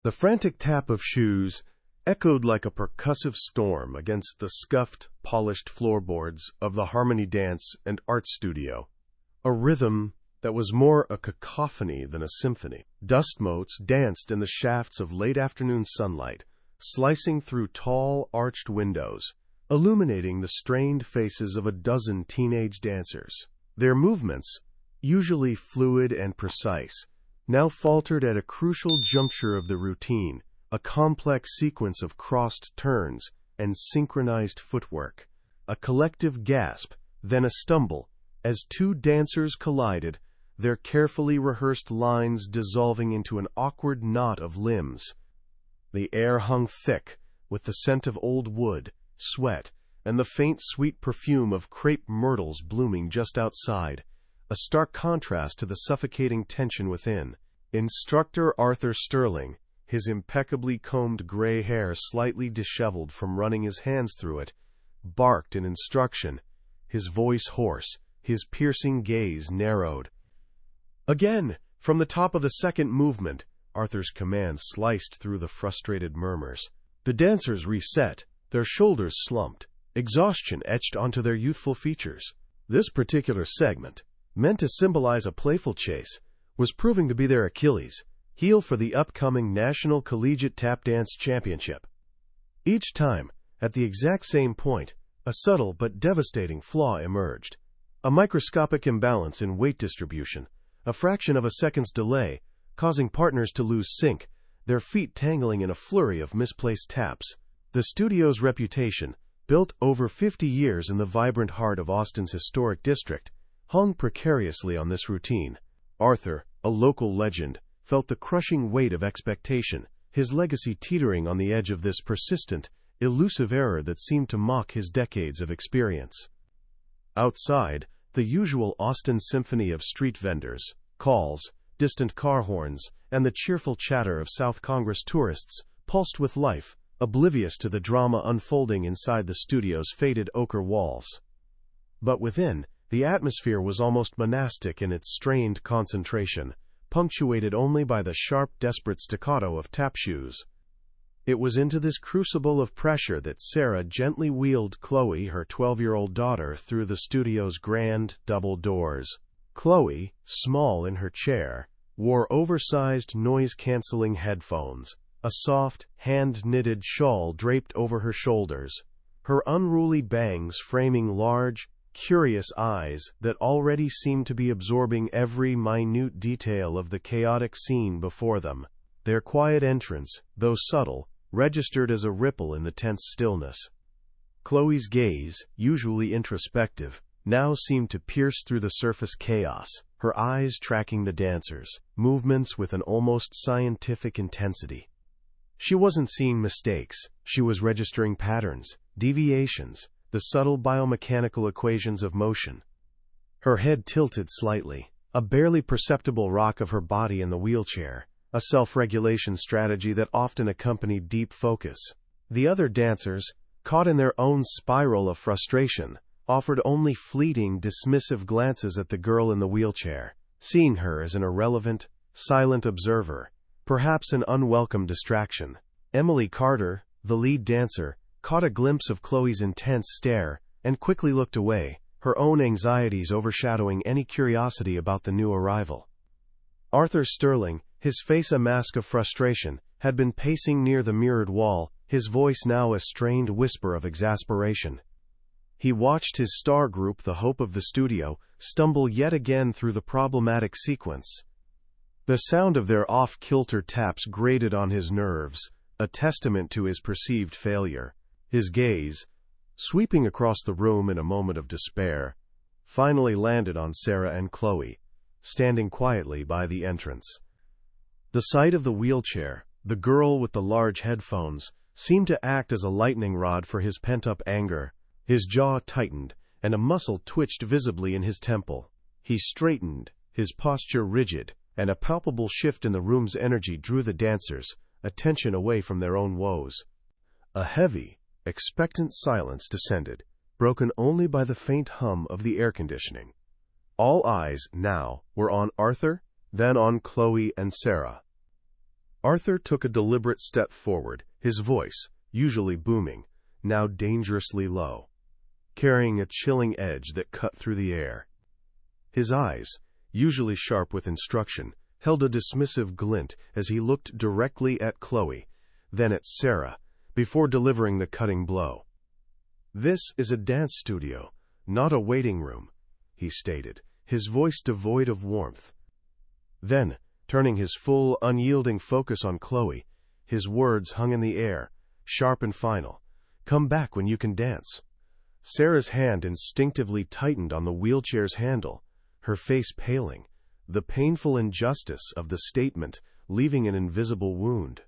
The frantic tap of shoes echoed like a percussive storm against the scuffed, polished floorboards of the Harmony Dance and Art Studio, a rhythm that was more a cacophony than a symphony. Dust motes danced in the shafts of late-afternoon sunlight, slicing through tall, arched windows, illuminating the strained faces of a dozen teenage dancers. Their movements, usually fluid and precise, now faltered at a crucial juncture of the routine, a complex sequence of crossed turns and synchronized footwork. A collective gasp, then a stumble, as two dancers collided, their carefully rehearsed lines dissolving into an awkward knot of limbs. The air hung thick, with the scent of old wood, sweat, and the faint sweet perfume of crepe myrtles blooming just outside, a stark contrast to the suffocating tension within. Instructor Arthur Sterling, his impeccably combed gray hair slightly disheveled from running his hands through it, barked in instruction, his voice hoarse, his piercing gaze narrowed. Again, from the top of the second movement, Arthur's command sliced through the frustrated murmurs. The dancers reset, their shoulders slumped, exhaustion etched onto their youthful features. This particular segment, meant to symbolize a playful chase, was proving to be their Achilles heel for the upcoming National Collegiate Tap Dance Championship. Each time, at the exact same point, a subtle but devastating flaw emerged. A microscopic imbalance in weight distribution, a fraction of a second's delay, causing partners to lose sync, their feet tangling in a flurry of misplaced taps. The studio's reputation, built over 50 years in the vibrant heart of Austin's historic district, hung precariously on this routine. Arthur, a local legend, felt the crushing weight of expectation, his legacy teetering on the edge of this persistent, elusive error that seemed to mock his decades of experience. Outside, the usual Austin symphony of street vendors, calls, distant car horns, and the cheerful chatter of South Congress tourists pulsed with life, oblivious to the drama unfolding inside the studio's faded ochre walls. But within, the atmosphere was almost monastic in its strained concentration, punctuated only by the sharp, desperate staccato of tap shoes. It was into this crucible of pressure that Sarah gently wheeled Chloe, her 12-year-old daughter, through the studio's grand, double doors. Chloe, small in her chair, wore oversized noise-canceling headphones, a soft, hand-knitted shawl draped over her shoulders, her unruly bangs framing large, curious eyes that already seemed to be absorbing every minute detail of the chaotic scene before them. Their quiet entrance, though subtle, registered as a ripple in the tense stillness. Chloe's gaze, usually introspective, now seemed to pierce through the surface chaos, her eyes tracking the dancers' movements with an almost scientific intensity. She wasn't seeing mistakes, she was registering patterns, deviations, the subtle biomechanical equations of motion. Her head tilted slightly, a barely perceptible rock of her body in the wheelchair, a self-regulation strategy that often accompanied deep focus. The other dancers, caught in their own spiral of frustration, offered only fleeting, dismissive glances at the girl in the wheelchair, seeing her as an irrelevant, silent observer, perhaps an unwelcome distraction. Emily Carter, the lead dancer, caught a glimpse of Chloe's intense stare and quickly looked away, her own anxieties overshadowing any curiosity about the new arrival. Arthur Sterling, his face a mask of frustration, had been pacing near the mirrored wall, his voice now a strained whisper of exasperation. He watched his star group, the hope of the studio, stumble yet again through the problematic sequence. The sound of their off-kilter taps grated on his nerves, a testament to his perceived failure. His gaze, sweeping across the room in a moment of despair, finally landed on Sarah and Chloe, standing quietly by the entrance. The sight of the wheelchair, the girl with the large headphones, seemed to act as a lightning rod for his pent-up anger. His jaw tightened, and a muscle twitched visibly in his temple. He straightened, his posture rigid, and a palpable shift in the room's energy drew the dancers' attention away from their own woes. A heavy, expectant silence descended, broken only by the faint hum of the air conditioning. All eyes, now, were on Arthur, then on Chloe and Sarah. Arthur took a deliberate step forward, his voice, usually booming, now dangerously low, carrying a chilling edge that cut through the air. His eyes, usually sharp with instruction, held a dismissive glint as he looked directly at Chloe, then at Sarah, before delivering the cutting blow. "This is a dance studio, not a waiting room," he stated, his voice devoid of warmth. Then, turning his full, unyielding focus on Chloe, his words hung in the air, sharp and final. "Come back when you can dance." Sarah's hand instinctively tightened on the wheelchair's handle, her face paling, the painful injustice of the statement leaving an invisible wound.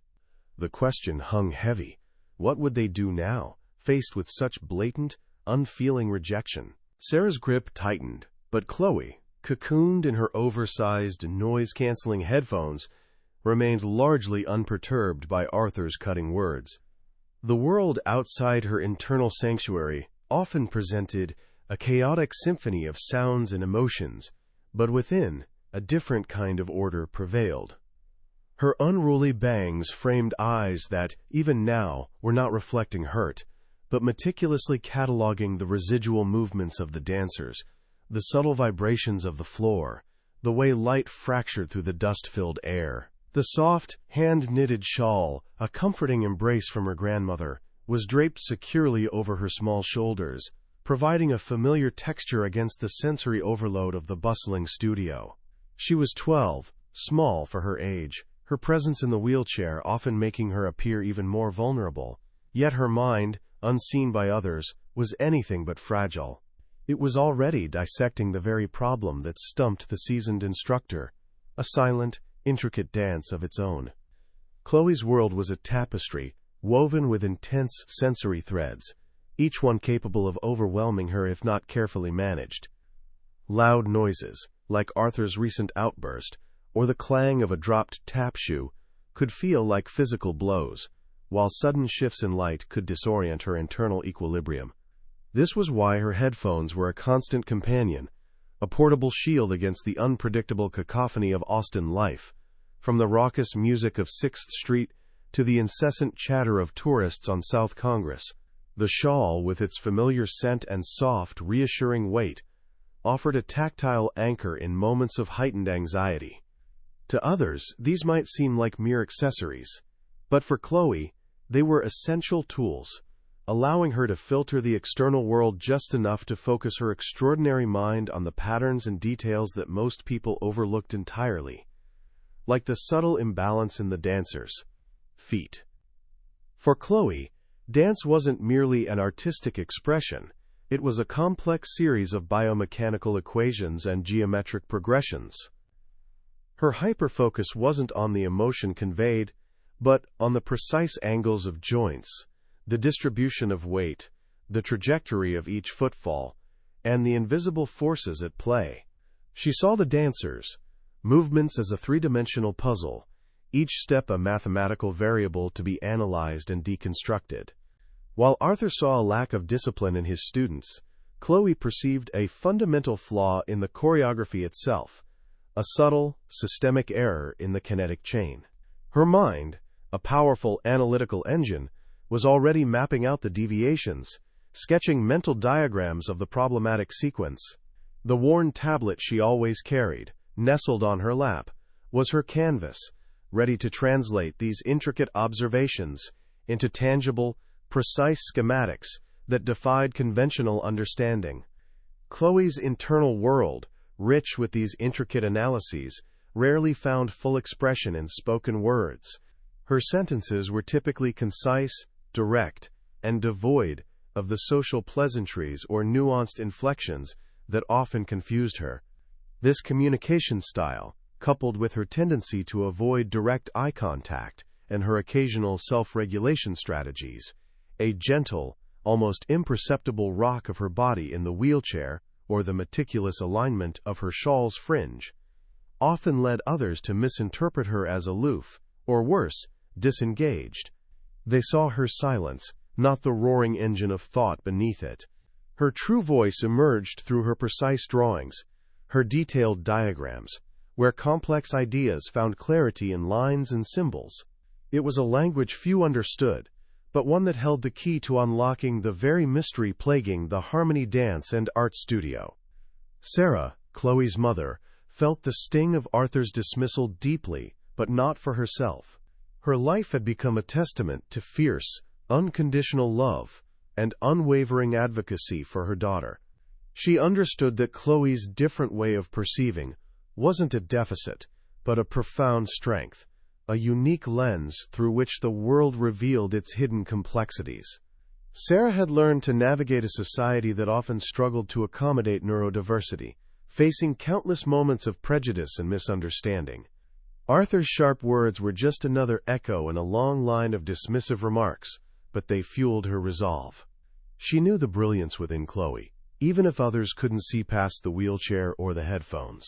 The question hung heavy. What would they do now, faced with such blatant, unfeeling rejection? Sarah's grip tightened, but Chloe, cocooned in her oversized, noise-canceling headphones, remained largely unperturbed by Arthur's cutting words. The world outside her internal sanctuary often presented a chaotic symphony of sounds and emotions, but within, a different kind of order prevailed. Her unruly bangs framed eyes that, even now, were not reflecting hurt, but meticulously cataloging the residual movements of the dancers, the subtle vibrations of the floor, the way light fractured through the dust-filled air. The soft, hand-knitted shawl, a comforting embrace from her grandmother, was draped securely over her small shoulders, providing a familiar texture against the sensory overload of the bustling studio. She was 12, small for her age, her presence in the wheelchair often making her appear even more vulnerable, yet her mind, unseen by others, was anything but fragile. It was already dissecting the very problem that stumped the seasoned instructor, a silent, intricate dance of its own. Chloe's world was a tapestry, woven with intense sensory threads, each one capable of overwhelming her if not carefully managed. Loud noises, like Arthur's recent outburst, or the clang of a dropped tap shoe, could feel like physical blows, while sudden shifts in light could disorient her internal equilibrium. This was why her headphones were a constant companion, a portable shield against the unpredictable cacophony of Austin life, from the raucous music of 6th Street to the incessant chatter of tourists on South Congress. The shawl, with its familiar scent and soft, reassuring weight, offered a tactile anchor in moments of heightened anxiety. To others, these might seem like mere accessories, but for Chloe, they were essential tools, allowing her to filter the external world just enough to focus her extraordinary mind on the patterns and details that most people overlooked entirely, like the subtle imbalance in the dancers' feet. For Chloe, dance wasn't merely an artistic expression, it was a complex series of biomechanical equations and geometric progressions. Her hyperfocus wasn't on the emotion conveyed, but on the precise angles of joints, the distribution of weight, the trajectory of each footfall, and the invisible forces at play. She saw the dancers' movements as a three-dimensional puzzle, each step a mathematical variable to be analyzed and deconstructed. While Arthur saw a lack of discipline in his students, Chloe perceived a fundamental flaw in the choreography itself, a subtle, systemic error in the kinetic chain. Her mind, a powerful analytical engine, was already mapping out the deviations, sketching mental diagrams of the problematic sequence. The worn tablet she always carried, nestled on her lap, was her canvas, ready to translate these intricate observations into tangible, precise schematics that defied conventional understanding. Chloe's internal world, rich with these intricate analyses, rarely found full expression in spoken words. Her sentences were typically concise, direct, and devoid of the social pleasantries or nuanced inflections that often confused her. This communication style, coupled with her tendency to avoid direct eye contact and her occasional self-regulation strategies, a gentle, almost imperceptible rock of her body in the wheelchair or the meticulous alignment of her shawl's fringe, often led others to misinterpret her as aloof, or worse, disengaged. They saw her silence, not the roaring engine of thought beneath it. Her true voice emerged through her precise drawings, her detailed diagrams, where complex ideas found clarity in lines and symbols. It was a language few understood, but one that held the key to unlocking the very mystery plaguing the Harmony Dance and Art Studio. Sarah, Chloe's mother, felt the sting of Arthur's dismissal deeply, but not for herself. Her life had become a testament to fierce, unconditional love and unwavering advocacy for her daughter. She understood that Chloe's different way of perceiving wasn't a deficit, but a profound strength, a unique lens through which the world revealed its hidden complexities. Sarah had learned to navigate a society that often struggled to accommodate neurodiversity, facing countless moments of prejudice and misunderstanding. Arthur's sharp words were just another echo in a long line of dismissive remarks, but they fueled her resolve. She knew the brilliance within Chloe, even if others couldn't see past the wheelchair or the headphones.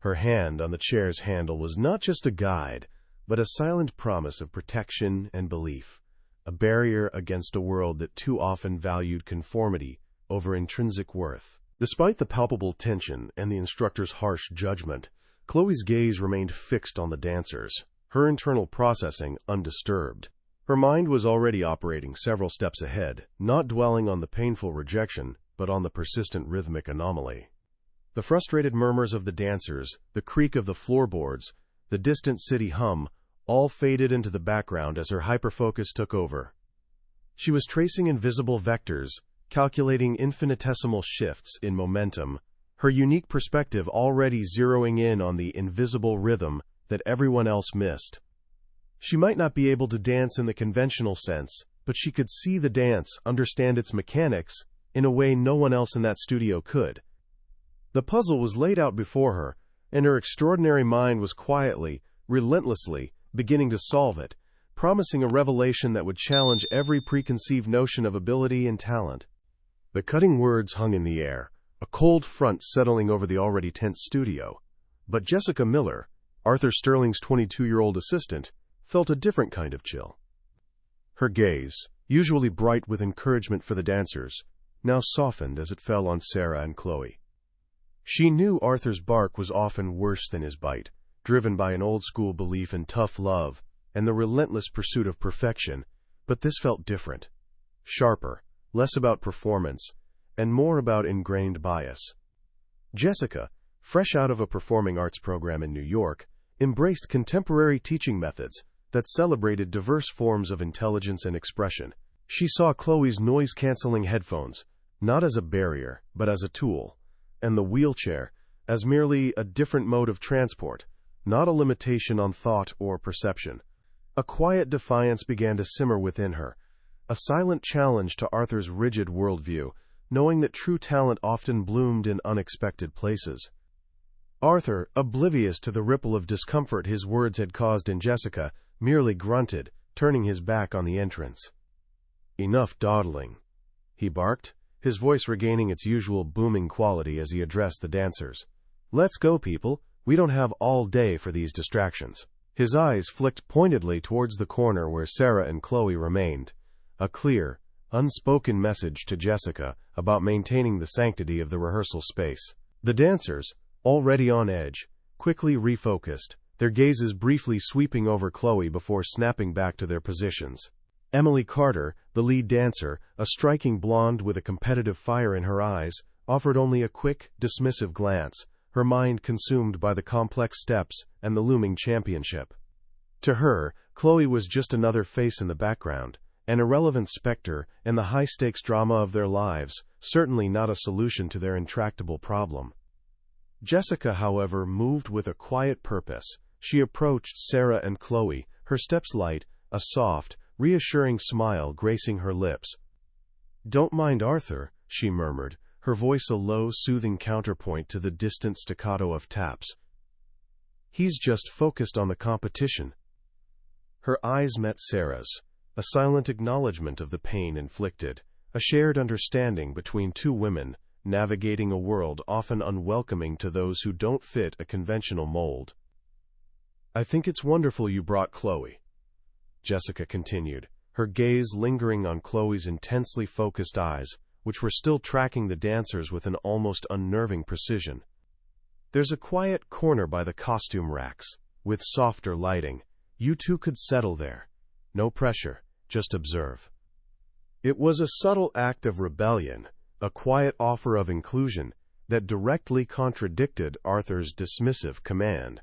Her hand on the chair's handle was not just a guide, but a silent promise of protection and belief, a barrier against a world that too often valued conformity over intrinsic worth. Despite the palpable tension and the instructor's harsh judgment, Chloe's gaze remained fixed on the dancers, her internal processing undisturbed. Her mind was already operating several steps ahead, not dwelling on the painful rejection, but on the persistent rhythmic anomaly. The frustrated murmurs of the dancers, the creak of the floorboards, the distant city hum, all faded into the background as her hyperfocus took over. She was tracing invisible vectors, calculating infinitesimal shifts in momentum, her unique perspective already zeroing in on the invisible rhythm that everyone else missed. She might not be able to dance in the conventional sense, but she could see the dance, understand its mechanics, in a way no one else in that studio could. The puzzle was laid out before her, and her extraordinary mind was quietly, relentlessly, beginning to solve it, promising a revelation that would challenge every preconceived notion of ability and talent. The cutting words hung in the air, a cold front settling over the already tense studio. But Jessica Miller, Arthur Sterling's 22-year-old assistant, felt a different kind of chill. Her gaze, usually bright with encouragement for the dancers, now softened as it fell on Sarah and Chloe. She knew Arthur's bark was often worse than his bite, driven by an old-school belief in tough love and the relentless pursuit of perfection, but this felt different. Sharper, less about performance, and more about ingrained bias. Jessica, fresh out of a performing arts program in New York, embraced contemporary teaching methods that celebrated diverse forms of intelligence and expression. She saw Chloe's noise-canceling headphones not as a barrier, but as a tool, and the wheelchair as merely a different mode of transport, not a limitation on thought or perception. A quiet defiance began to simmer within her, a silent challenge to Arthur's rigid worldview, knowing that true talent often bloomed in unexpected places. Arthur, oblivious to the ripple of discomfort his words had caused in Jessica, merely grunted, turning his back on the entrance. "Enough dawdling," he barked, his voice regaining its usual booming quality as he addressed the dancers. "Let's go, people. We don't have all day for these distractions." His eyes flicked pointedly towards the corner where Sarah and Chloe remained, a clear, unspoken message to Jessica about maintaining the sanctity of the rehearsal space. The dancers, already on edge, quickly refocused, their gazes briefly sweeping over Chloe before snapping back to their positions. Emily Carter, the lead dancer, a striking blonde with a competitive fire in her eyes, offered only a quick, dismissive glance, her mind consumed by the complex steps and the looming championship. To her, Chloe was just another face in the background, an irrelevant specter in the high-stakes drama of their lives, certainly not a solution to their intractable problem. Jessica, however, moved with a quiet purpose. She approached Sarah and Chloe, her steps light, a soft, reassuring smile gracing her lips. "Don't mind Arthur," she murmured, her voice a low, soothing counterpoint to the distant staccato of taps. "He's just focused on the competition." Her eyes met Sarah's, a silent acknowledgement of the pain inflicted, a shared understanding between two women, navigating a world often unwelcoming to those who don't fit a conventional mold. "I think it's wonderful you brought Chloe," Jessica continued, her gaze lingering on Chloe's intensely focused eyes, which were still tracking the dancers with an almost unnerving precision. There's a quiet corner by the costume racks, with softer lighting. You two could settle there. No pressure, just observe." It was a subtle act of rebellion, a quiet offer of inclusion that directly contradicted Arthur's dismissive command.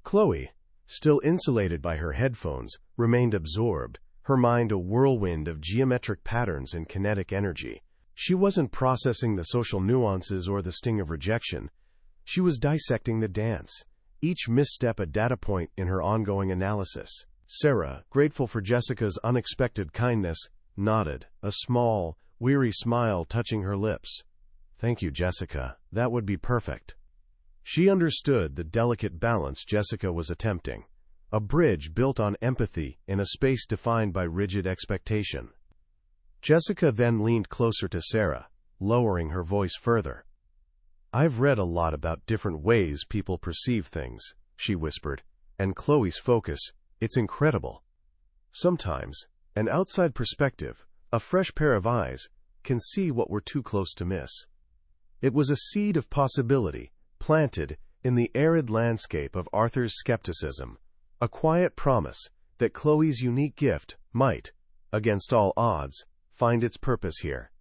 Chloe, still insulated by her headphones, remained absorbed, her mind a whirlwind of geometric patterns and kinetic energy. She wasn't processing the social nuances or the sting of rejection. She was dissecting the dance, each misstep a data point in her ongoing analysis. Sarah, grateful for Jessica's unexpected kindness, nodded, a small, weary smile touching her lips. "Thank you, Jessica. That would be perfect." She understood the delicate balance Jessica was attempting, a bridge built on empathy in a space defined by rigid expectation. Jessica then leaned closer to Sarah, lowering her voice further. "I've read a lot about different ways people perceive things," she whispered, "and Chloe's focus, it's incredible. Sometimes, an outside perspective, a fresh pair of eyes, can see what we're too close to miss." It was a seed of possibility, planted in the arid landscape of Arthur's skepticism, a quiet promise that Chloe's unique gift might, against all odds, find its purpose here.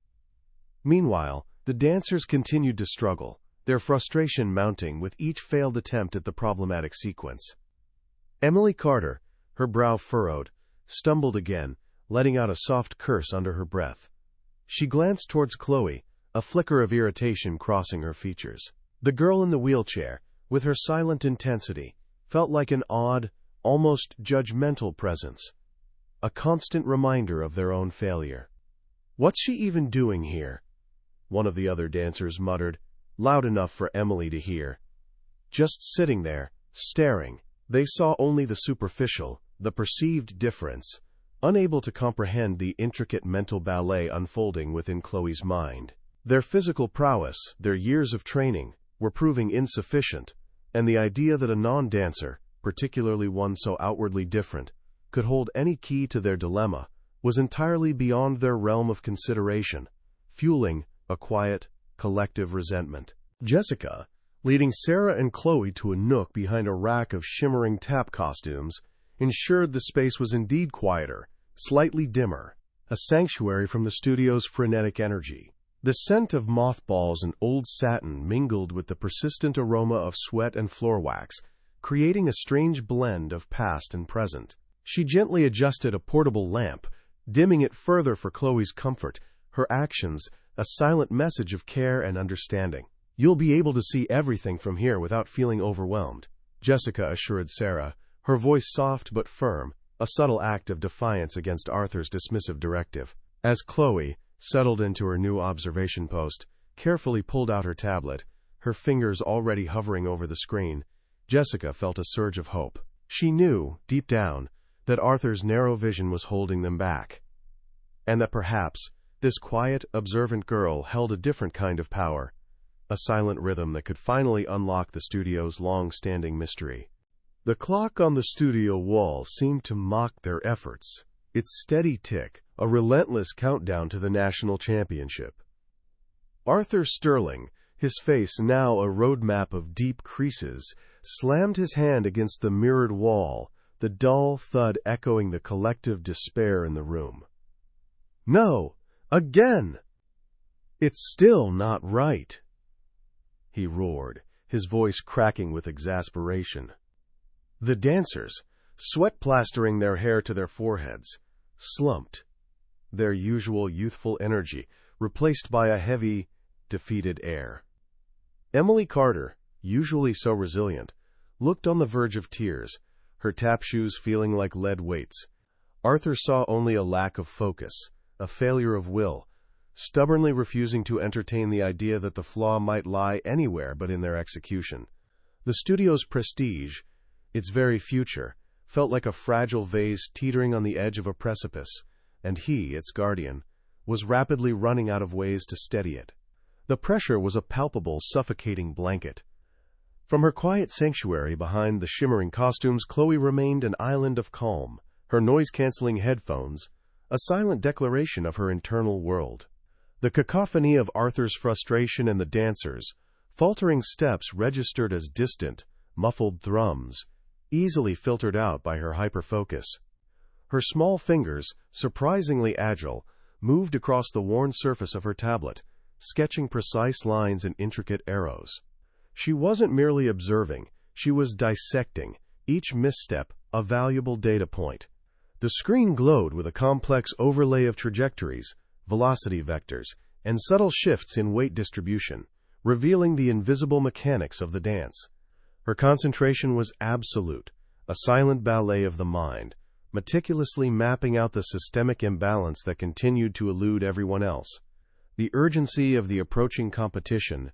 Meanwhile, the dancers continued to struggle, their frustration mounting with each failed attempt at the problematic sequence. Emily Carter, her brow furrowed, stumbled again, letting out a soft curse under her breath. She glanced towards Chloe, a flicker of irritation crossing her features. The girl in the wheelchair, with her silent intensity, felt like an odd, almost judgmental presence, a constant reminder of their own failure. "What's she even doing here?" one of the other dancers muttered, loud enough for Emily to hear. Just sitting there, staring, they saw only the superficial, the perceived difference, unable to comprehend the intricate mental ballet unfolding within Chloe's mind. Their physical prowess, their years of training, were proving insufficient, and the idea that a non-dancer, particularly one so outwardly different, could hold any key to their dilemma was entirely beyond their realm of consideration, fueling a quiet, collective resentment. Jessica, leading Sarah and Chloe to a nook behind a rack of shimmering tap costumes, ensured the space was indeed quieter, slightly dimmer, a sanctuary from the studio's frenetic energy. The scent of mothballs and old satin mingled with the persistent aroma of sweat and floor wax, creating a strange blend of past and present. She gently adjusted a portable lamp, dimming it further for Chloe's comfort, her actions a silent message of care and understanding. "You'll be able to see everything from here without feeling overwhelmed," Jessica assured Sarah, her voice soft but firm, a subtle act of defiance against Arthur's dismissive directive. As Chloe, settled into her new observation post, carefully pulled out her tablet, her fingers already hovering over the screen, Jessica felt a surge of hope. She knew, deep down, that Arthur's narrow vision was holding them back, and that perhaps this quiet, observant girl held a different kind of power, a silent rhythm that could finally unlock the studio's long-standing mystery. The clock on the studio wall seemed to mock their efforts, its steady tick a relentless countdown to the national championship. Arthur Sterling, his face now a roadmap of deep creases, slammed his hand against the mirrored wall, the dull thud echoing the collective despair in the room. "No! Again! It's still not right!" he roared, his voice cracking with exasperation. The dancers, sweat plastering their hair to their foreheads, slumped, their usual youthful energy replaced by a heavy, defeated air. Emily Carter, usually so resilient, looked on the verge of tears, her tap shoes feeling like lead weights. Arthur saw only a lack of focus, a failure of will, stubbornly refusing to entertain the idea that the flaw might lie anywhere but in their execution. The studio's prestige, its very future, felt like a fragile vase teetering on the edge of a precipice, and he, its guardian, was rapidly running out of ways to steady it. The pressure was a palpable, suffocating blanket. From her quiet sanctuary behind the shimmering costumes, Chloe remained an island of calm, her noise-canceling headphones a silent declaration of her internal world. The cacophony of Arthur's frustration and the dancers, Faltering steps registered as distant, muffled thrums, easily filtered out by her hyperfocus. Her small fingers, surprisingly agile, moved across the worn surface of her tablet, sketching precise lines and intricate arrows. She wasn't merely observing, she was dissecting, each misstep a valuable data point. The screen glowed with a complex overlay of trajectories, velocity vectors, and subtle shifts in weight distribution, revealing the invisible mechanics of the dance. Her concentration was absolute, a silent ballet of the mind, meticulously mapping out the systemic imbalance that continued to elude everyone else. The urgency of the approaching competition,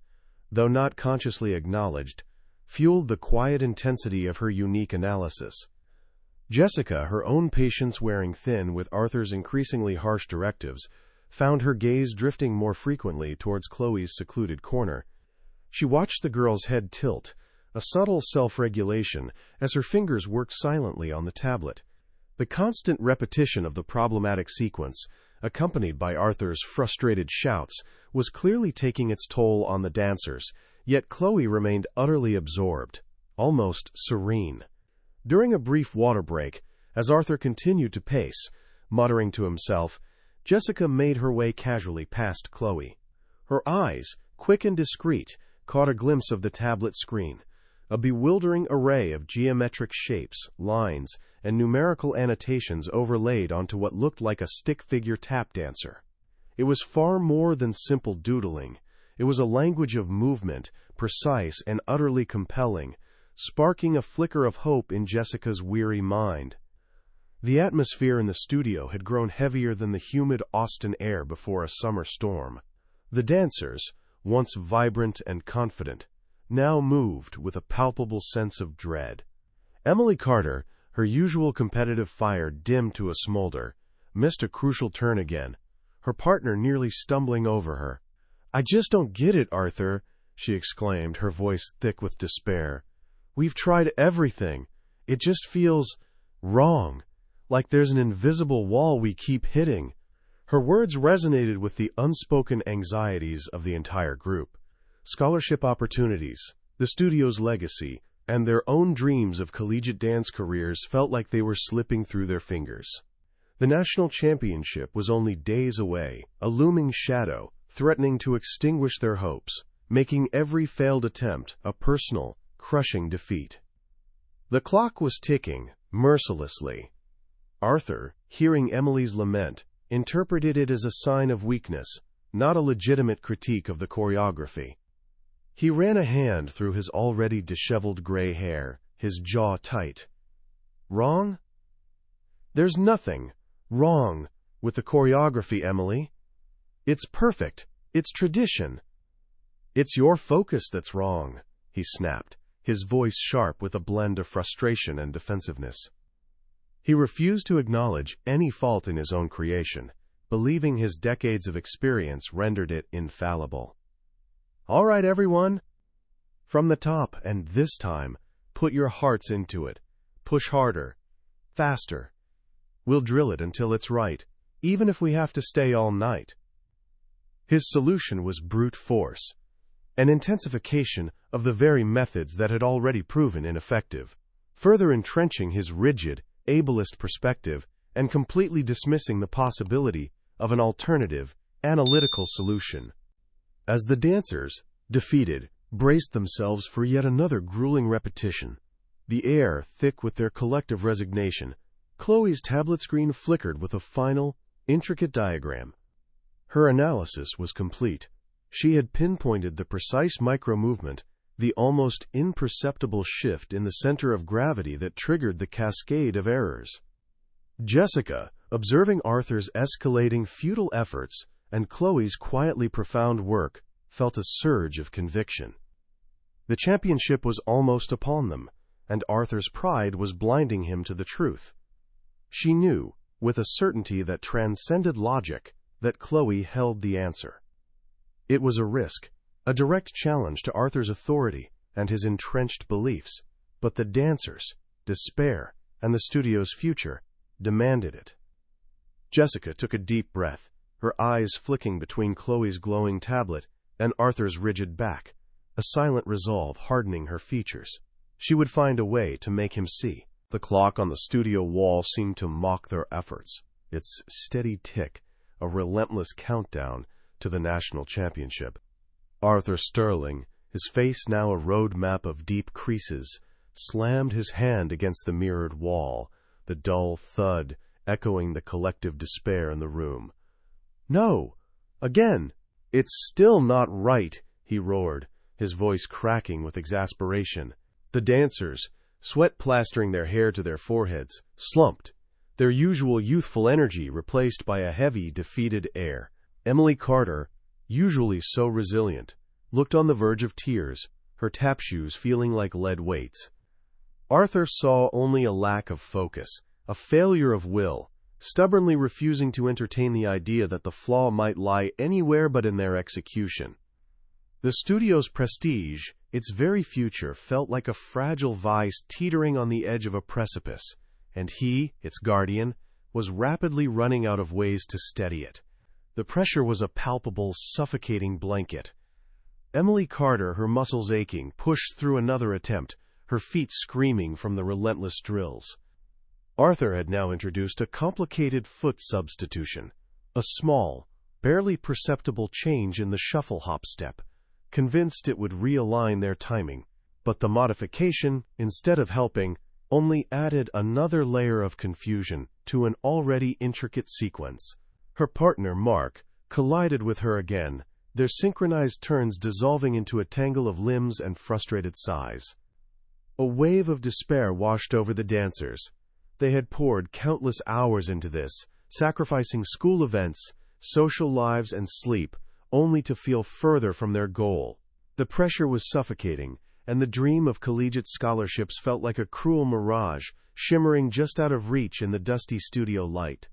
though not consciously acknowledged, fueled the quiet intensity of her unique analysis. Jessica, her own patience wearing thin with Arthur's increasingly harsh directives, found her gaze drifting more frequently towards Chloe's secluded corner. She watched the girl's head tilt, a subtle self-regulation, as her fingers worked silently on the tablet. The constant repetition of the problematic sequence, accompanied by Arthur's frustrated shouts, was clearly taking its toll on the dancers, yet Chloe remained utterly absorbed, almost serene. During a brief water break, as Arthur continued to pace, muttering to himself, Jessica made her way casually past Chloe. Her eyes, quick and discreet, caught a glimpse of the tablet screen, a bewildering array of geometric shapes, lines, and numerical annotations overlaid onto what looked like a stick-figure tap dancer. It was far more than simple doodling. It was a language of movement, precise and utterly compelling, sparking a flicker of hope in Jessica's weary mind. The atmosphere in the studio had grown heavier than the humid Austin air before a summer storm. The dancers, once vibrant and confident, now moved with a palpable sense of dread. Emily Carter, her usual competitive fire dimmed to a smolder, missed a crucial turn again, her partner nearly stumbling over her. "I just don't get it, Arthur," she exclaimed, her voice thick with despair. "We've tried everything. It just feels wrong, like there's an invisible wall we keep hitting." Her words resonated with the unspoken anxieties of the entire group. Scholarship opportunities, the studio's legacy, and their own dreams of collegiate dance careers felt like they were slipping through their fingers. The national championship was only days away, a looming shadow, threatening to extinguish their hopes, making every failed attempt a personal, crushing defeat. The clock was ticking, mercilessly. Arthur, hearing Emily's lament, interpreted it as a sign of weakness, not a legitimate critique of the choreography. He ran a hand through his already disheveled gray hair, his jaw tight. "Wrong? There's nothing wrong with the choreography, Emily. It's perfect. It's tradition. It's your focus that's wrong," he snapped, his voice sharp with a blend of frustration and defensiveness. He refused to acknowledge any fault in his own creation, believing his decades of experience rendered it infallible. "All right, everyone. From the top, and this time, put your hearts into it. Push harder. Faster. We'll drill it until it's right, even if we have to stay all night." His solution was brute force, an intensification of the very methods that had already proven ineffective, further entrenching his rigid, ableist perspective and completely dismissing the possibility of an alternative, analytical solution. As the dancers, defeated, braced themselves for yet another grueling repetition, the air thick with their collective resignation, Chloe's tablet screen flickered with a final, intricate diagram. Her analysis was complete. She had pinpointed the precise micro-movement, the almost imperceptible shift in the center of gravity that triggered the cascade of errors. Jessica, observing Arthur's escalating futile efforts and Chloe's quietly profound work, felt a surge of conviction. The championship was almost upon them, and Arthur's pride was blinding him to the truth. She knew, with a certainty that transcended logic, that Chloe held the answer. It was a risk, a direct challenge to Arthur's authority and his entrenched beliefs, but the dancers, despair, and the studio's future demanded it. Jessica took a deep breath, her eyes flicking between Chloe's glowing tablet and Arthur's rigid back, a silent resolve hardening her features. She would find a way to make him see. The clock on the studio wall seemed to mock their efforts, its steady tick a relentless countdown to the national championship. Arthur Sterling, his face now a road map of deep creases, slammed his hand against the mirrored wall, the dull thud echoing the collective despair in the room. "No! Again! It's still not right!" he roared, his voice cracking with exasperation. The dancers, sweat plastering their hair to their foreheads, slumped, their usual youthful energy replaced by a heavy, defeated air. Emily Carter, usually so resilient, looked on the verge of tears, her tap shoes feeling like lead weights. Arthur saw only a lack of focus, a failure of will, stubbornly refusing to entertain the idea that the flaw might lie anywhere but in their execution. The studio's prestige, its very future, felt like a fragile vise teetering on the edge of a precipice, and he, its guardian, was rapidly running out of ways to steady it. The pressure was a palpable, suffocating blanket. Emily Carter, her muscles aching, pushed through another attempt, her feet screaming from the relentless drills. Arthur had now introduced a complicated foot substitution, a small, barely perceptible change in the shuffle hop step, convinced it would realign their timing. But the modification, instead of helping, only added another layer of confusion to an already intricate sequence. Her partner, Mark, collided with her again, their synchronized turns dissolving into a tangle of limbs and frustrated sighs. A wave of despair washed over the dancers. They had poured countless hours into this, sacrificing school events, social lives, and sleep, only to feel further from their goal. The pressure was suffocating, and the dream of collegiate scholarships felt like a cruel mirage, shimmering just out of reach in the dusty studio light.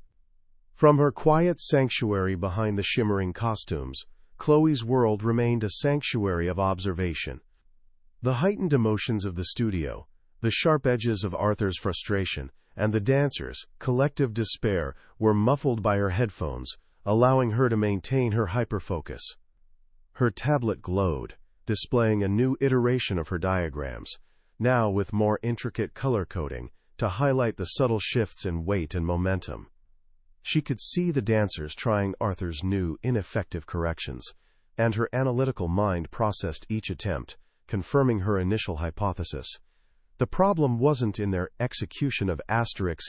From her quiet sanctuary behind the shimmering costumes, Chloe's world remained a sanctuary of observation. The heightened emotions of the studio, the sharp edges of Arthur's frustration, and the dancers' collective despair were muffled by her headphones, allowing her to maintain her hyperfocus. Her tablet glowed, displaying a new iteration of her diagrams, now with more intricate color coding, to highlight the subtle shifts in weight and momentum. She could see the dancers trying Arthur's new, ineffective corrections, and her analytical mind processed each attempt, confirming her initial hypothesis. The problem wasn't in their execution of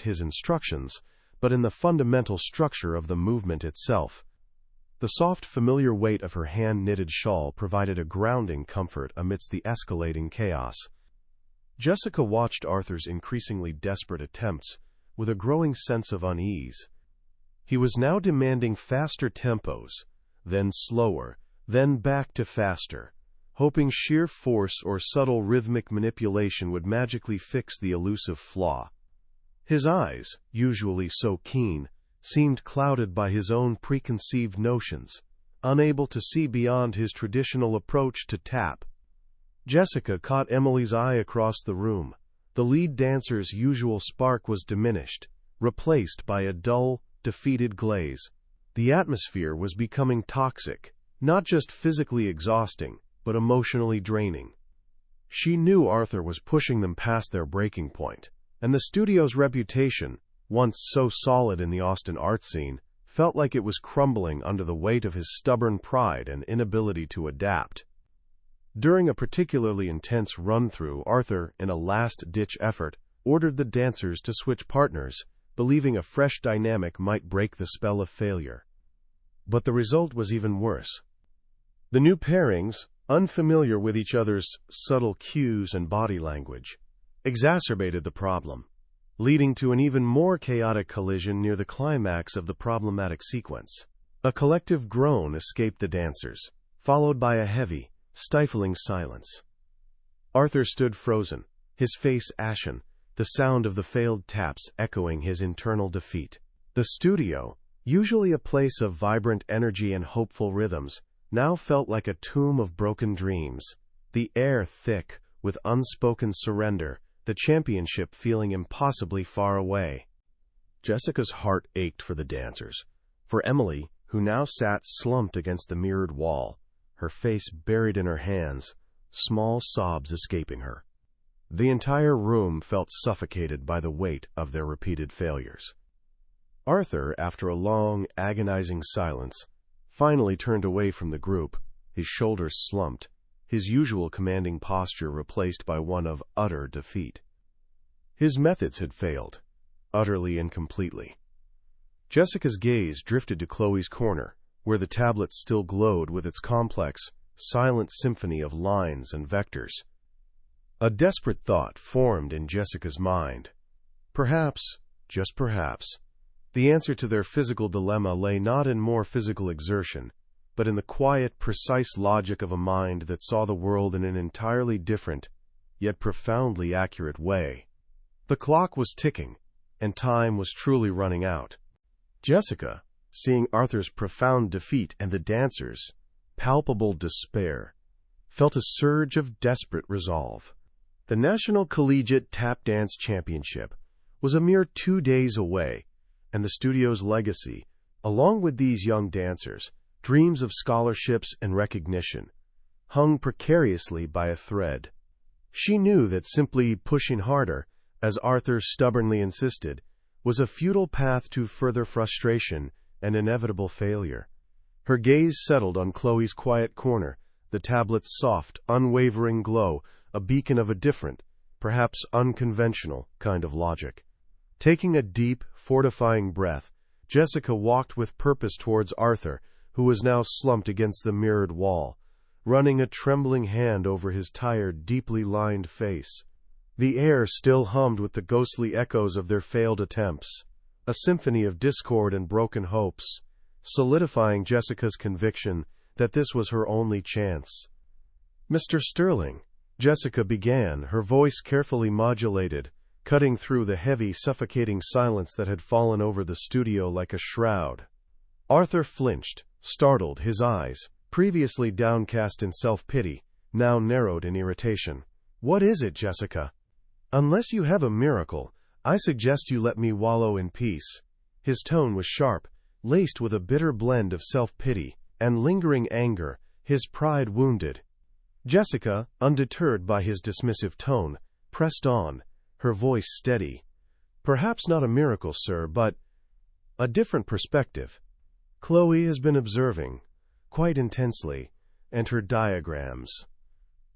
his instructions, but in the fundamental structure of the movement itself. The soft, familiar weight of her hand-knitted shawl provided a grounding comfort amidst the escalating chaos. Jessica watched Arthur's increasingly desperate attempts with a growing sense of unease. He was now demanding faster tempos, then slower, then back to faster, hoping sheer force or subtle rhythmic manipulation would magically fix the elusive flaw. His eyes, usually so keen, seemed clouded by his own preconceived notions, unable to see beyond his traditional approach to tap. Jessica caught Emily's eye across the room. The lead dancer's usual spark was diminished, replaced by a dull, defeated glaze. The atmosphere was becoming toxic, not just physically exhausting, but emotionally draining. She knew Arthur was pushing them past their breaking point, and the studio's reputation, once so solid in the Austin art scene, felt like it was crumbling under the weight of his stubborn pride and inability to adapt. During a particularly intense run-through, Arthur, in a last-ditch effort, ordered the dancers to switch partners, believing a fresh dynamic might break the spell of failure. But the result was even worse. The new pairings, unfamiliar with each other's subtle cues and body language, exacerbated the problem, leading to an even more chaotic collision near the climax of the problematic sequence. A collective groan escaped the dancers, followed by a heavy, stifling silence. Arthur stood frozen, his face ashen, the sound of the failed taps echoing his internal defeat. The studio, usually a place of vibrant energy and hopeful rhythms, now felt like a tomb of broken dreams, the air thick with unspoken surrender, the championship feeling impossibly far away. Jessica's heart ached for the dancers, for Emily, who now sat slumped against the mirrored wall, her face buried in her hands, small sobs escaping her. The entire room felt suffocated by the weight of their repeated failures. Arthur, after a long, agonizing silence, finally turned away from the group, his shoulders slumped, his usual commanding posture replaced by one of utter defeat. His methods had failed, utterly and completely. Jessica's gaze drifted to Chloe's corner, where the tablet still glowed with its complex, silent symphony of lines and vectors. A desperate thought formed in Jessica's mind. Perhaps, just perhaps, the answer to their physical dilemma lay not in more physical exertion, but in the quiet, precise logic of a mind that saw the world in an entirely different, yet profoundly accurate way. The clock was ticking, and time was truly running out. Jessica, seeing Arthur's profound defeat and the dancers' palpable despair, felt a surge of desperate resolve. The National Collegiate Tap Dance Championship was a mere 2 days away, and the studio's legacy, along with these young dancers, dreams of scholarships and recognition, hung precariously by a thread. She knew that simply pushing harder, as Arthur stubbornly insisted, was a futile path to further frustration and inevitable failure. Her gaze settled on Chloe's quiet corner, the tablet's soft, unwavering glow, a beacon of a different, perhaps unconventional, kind of logic. Taking a deep, fortifying breath, Jessica walked with purpose towards Arthur, who was now slumped against the mirrored wall, running a trembling hand over his tired, deeply lined face. The air still hummed with the ghostly echoes of their failed attempts, a symphony of discord and broken hopes, solidifying Jessica's conviction that this was her only chance. "Mr. Sterling," Jessica began, her voice carefully modulated, cutting through the heavy, suffocating silence that had fallen over the studio like a shroud. Arthur flinched, startled, his eyes, previously downcast in self-pity, now narrowed in irritation. "What is it, Jessica? Unless you have a miracle, I suggest you let me wallow in peace." His tone was sharp, laced with a bitter blend of self-pity and lingering anger, his pride wounded. Jessica, undeterred by his dismissive tone, pressed on, her voice steady. "Perhaps not a miracle, sir, but a different perspective. Chloe has been observing, quite intensely, and her diagrams."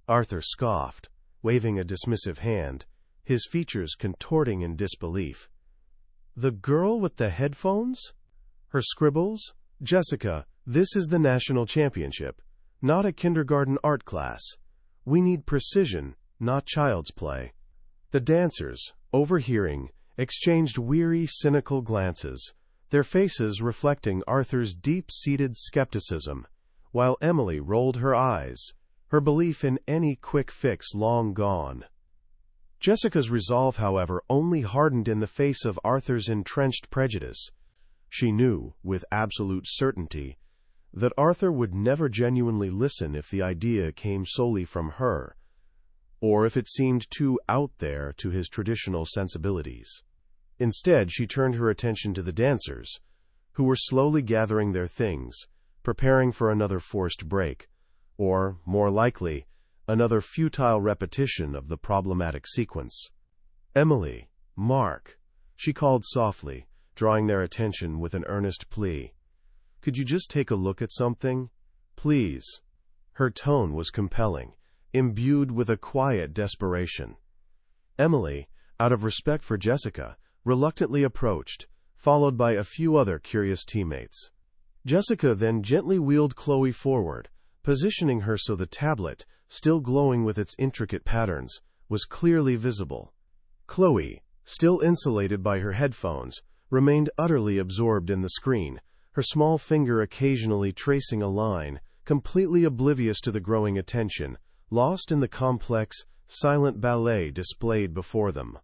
Arthur scoffed, waving a dismissive hand, his features contorting in disbelief. "The girl with the headphones? Her scribbles? Jessica, this is the national championship, not a kindergarten art class. We need precision, not child's play." The dancers, overhearing, exchanged weary, cynical glances, their faces reflecting Arthur's deep-seated skepticism, while Emily rolled her eyes, her belief in any quick fix long gone. Jessica's resolve, however, only hardened in the face of Arthur's entrenched prejudice. She knew, with absolute certainty, that Arthur would never genuinely listen if the idea came solely from her, or if it seemed too out there to his traditional sensibilities. Instead, she turned her attention to the dancers, who were slowly gathering their things, preparing for another forced break, or, more likely, another futile repetition of the problematic sequence. "Emily, Mark," she called softly, drawing their attention with an earnest plea. "Could you just take a look at something? Please." Her tone was compelling, imbued with a quiet desperation. Emily, out of respect for Jessica, reluctantly approached, followed by a few other curious teammates. Jessica then gently wheeled Chloe forward, positioning her so the tablet, still glowing with its intricate patterns, was clearly visible. Chloe, still insulated by her headphones, remained utterly absorbed in the screen, her small finger occasionally tracing a line, completely oblivious to the growing attention, lost in the complex, silent ballet displayed before them.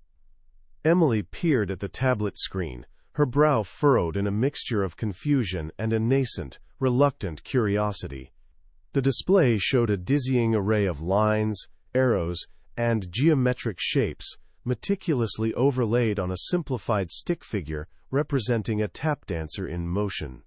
Emily peered at the tablet screen, her brow furrowed in a mixture of confusion and a nascent, reluctant curiosity. The display showed a dizzying array of lines, arrows, and geometric shapes, meticulously overlaid on a simplified stick figure representing a tap dancer in motion.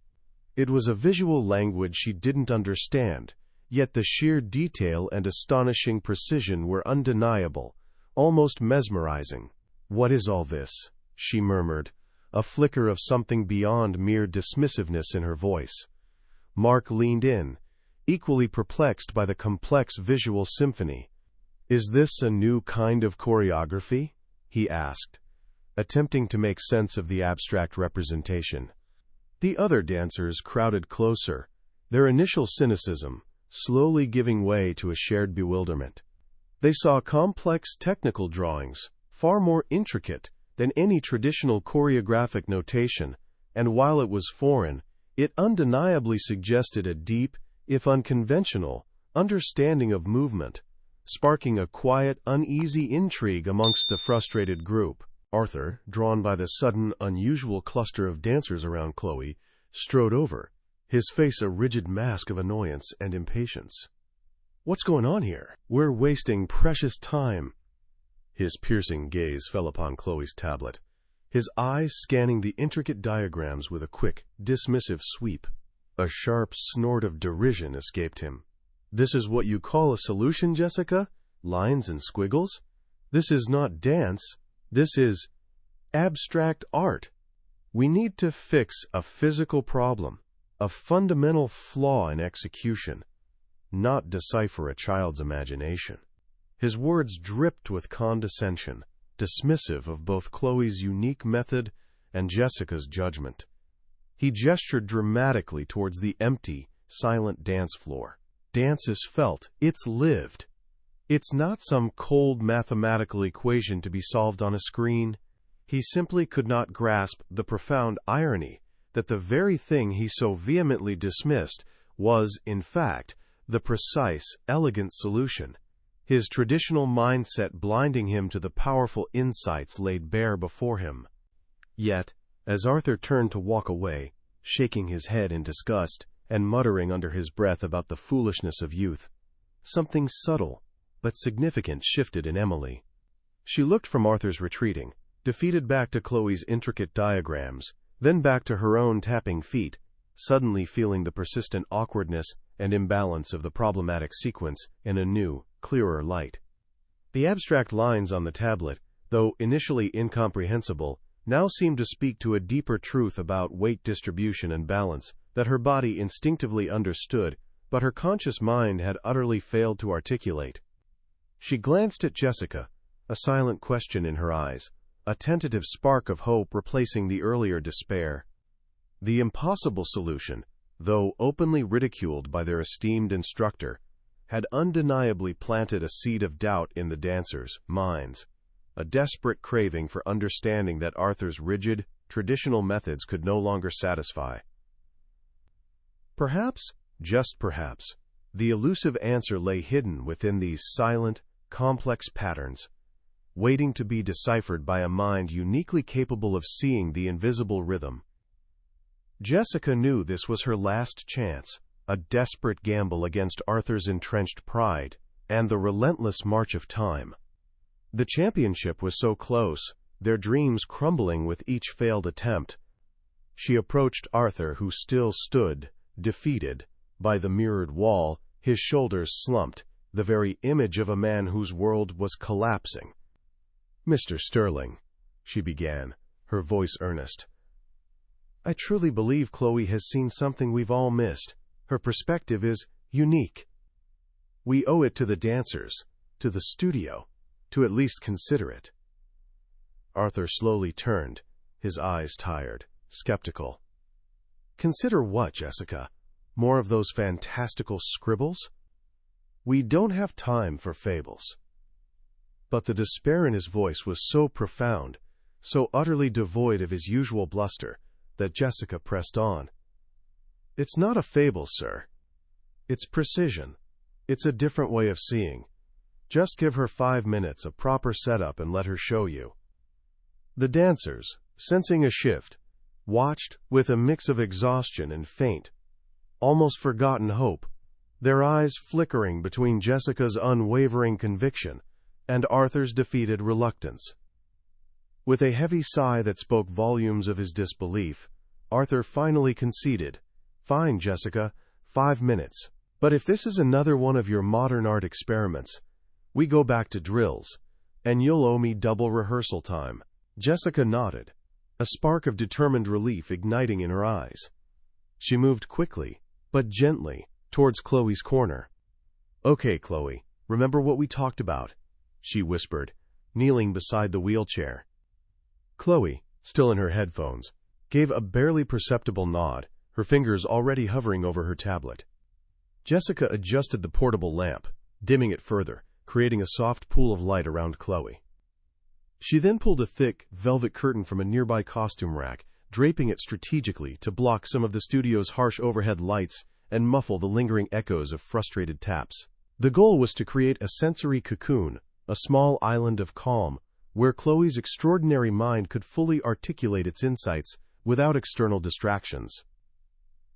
It was a visual language she didn't understand, Yet the sheer detail and astonishing precision were undeniable, almost mesmerizing. "What is all this?" she murmured, a flicker of something beyond mere dismissiveness in her voice. Mark leaned in, equally perplexed by the complex visual symphony. "Is this a new kind of choreography?" he asked, attempting to make sense of the abstract representation. The other dancers crowded closer, their initial cynicism slowly giving way to a shared bewilderment. They saw complex technical drawings, far more intricate than any traditional choreographic notation, and while it was foreign, it undeniably suggested a deep, if unconventional, understanding of movement, sparking a quiet, uneasy intrigue amongst the frustrated group. Arthur, drawn by the sudden, unusual cluster of dancers around Chloe, strode over, his face a rigid mask of annoyance and impatience. "What's going on here? We're wasting precious time." His piercing gaze fell upon Chloe's tablet, his eyes scanning the intricate diagrams with a quick, dismissive sweep. A sharp snort of derision escaped him. "This is what you call a solution, Jessica? Lines and squiggles? This is not dance. This is abstract art. We need to fix a physical problem, a fundamental flaw in execution, not decipher a child's imagination." His words dripped with condescension, dismissive of both Chloe's unique method and Jessica's judgment. He gestured dramatically towards the empty, silent dance floor. "Dance is felt. It's lived. It's not some cold mathematical equation to be solved on a screen." He simply could not grasp the profound irony that the very thing he so vehemently dismissed was, in fact, the precise, elegant solution, his traditional mindset blinding him to the powerful insights laid bare before him. Yet, as Arthur turned to walk away, shaking his head in disgust and muttering under his breath about the foolishness of youth, something subtle but significant shifted in Emily. She looked from Arthur's retreating, defeated back to Chloe's intricate diagrams, then back to her own tapping feet, suddenly feeling the persistent awkwardness and imbalance of the problematic sequence in a new, clearer light. The abstract lines on the tablet, though initially incomprehensible, now seemed to speak to a deeper truth about weight distribution and balance that her body instinctively understood, but her conscious mind had utterly failed to articulate. She glanced at Jessica, a silent question in her eyes, a tentative spark of hope replacing the earlier despair. The impossible solution, though openly ridiculed by their esteemed instructor, had undeniably planted a seed of doubt in the dancers' minds, a desperate craving for understanding that Arthur's rigid, traditional methods could no longer satisfy. Perhaps, just perhaps, the elusive answer lay hidden within these silent, complex patterns, waiting to be deciphered by a mind uniquely capable of seeing the invisible rhythm. Jessica knew this was her last chance, a desperate gamble against Arthur's entrenched pride and the relentless march of time. The championship was so close, their dreams crumbling with each failed attempt. She approached Arthur, who still stood, defeated, by the mirrored wall, his shoulders slumped, the very image of a man whose world was collapsing. "Mr. Sterling," she began, her voice earnest, "I truly believe Chloe has seen something we've all missed. Her perspective is unique. We owe it to the dancers, to the studio, to at least consider it." Arthur slowly turned, his eyes tired, skeptical. "Consider what, Jessica? More of those fantastical scribbles? We don't have time for fables." But the despair in his voice was so profound, so utterly devoid of his usual bluster, that Jessica pressed on. "It's not a fable, sir. It's precision. It's a different way of seeing. Just give her 5 minutes, a proper setup, and let her show you." The dancers, sensing a shift, watched with a mix of exhaustion and faint, almost forgotten hope, their eyes flickering between Jessica's unwavering conviction and Arthur's defeated reluctance. With a heavy sigh that spoke volumes of his disbelief, Arthur finally conceded, "Fine, Jessica, 5 minutes. But if this is another one of your modern art experiments, we go back to drills, and you'll owe me double rehearsal time." Jessica nodded, a spark of determined relief igniting in her eyes. She moved quickly, but gently, towards Chloe's corner. "Okay, Chloe, remember what we talked about," she whispered, kneeling beside the wheelchair. Chloe, still in her headphones, gave a barely perceptible nod, her fingers already hovering over her tablet. Jessica adjusted the portable lamp, dimming it further, creating a soft pool of light around Chloe. She then pulled a thick, velvet curtain from a nearby costume rack, draping it strategically to block some of the studio's harsh overhead lights and muffle the lingering echoes of frustrated taps. The goal was to create a sensory cocoon, a small island of calm, where Chloe's extraordinary mind could fully articulate its insights without external distractions.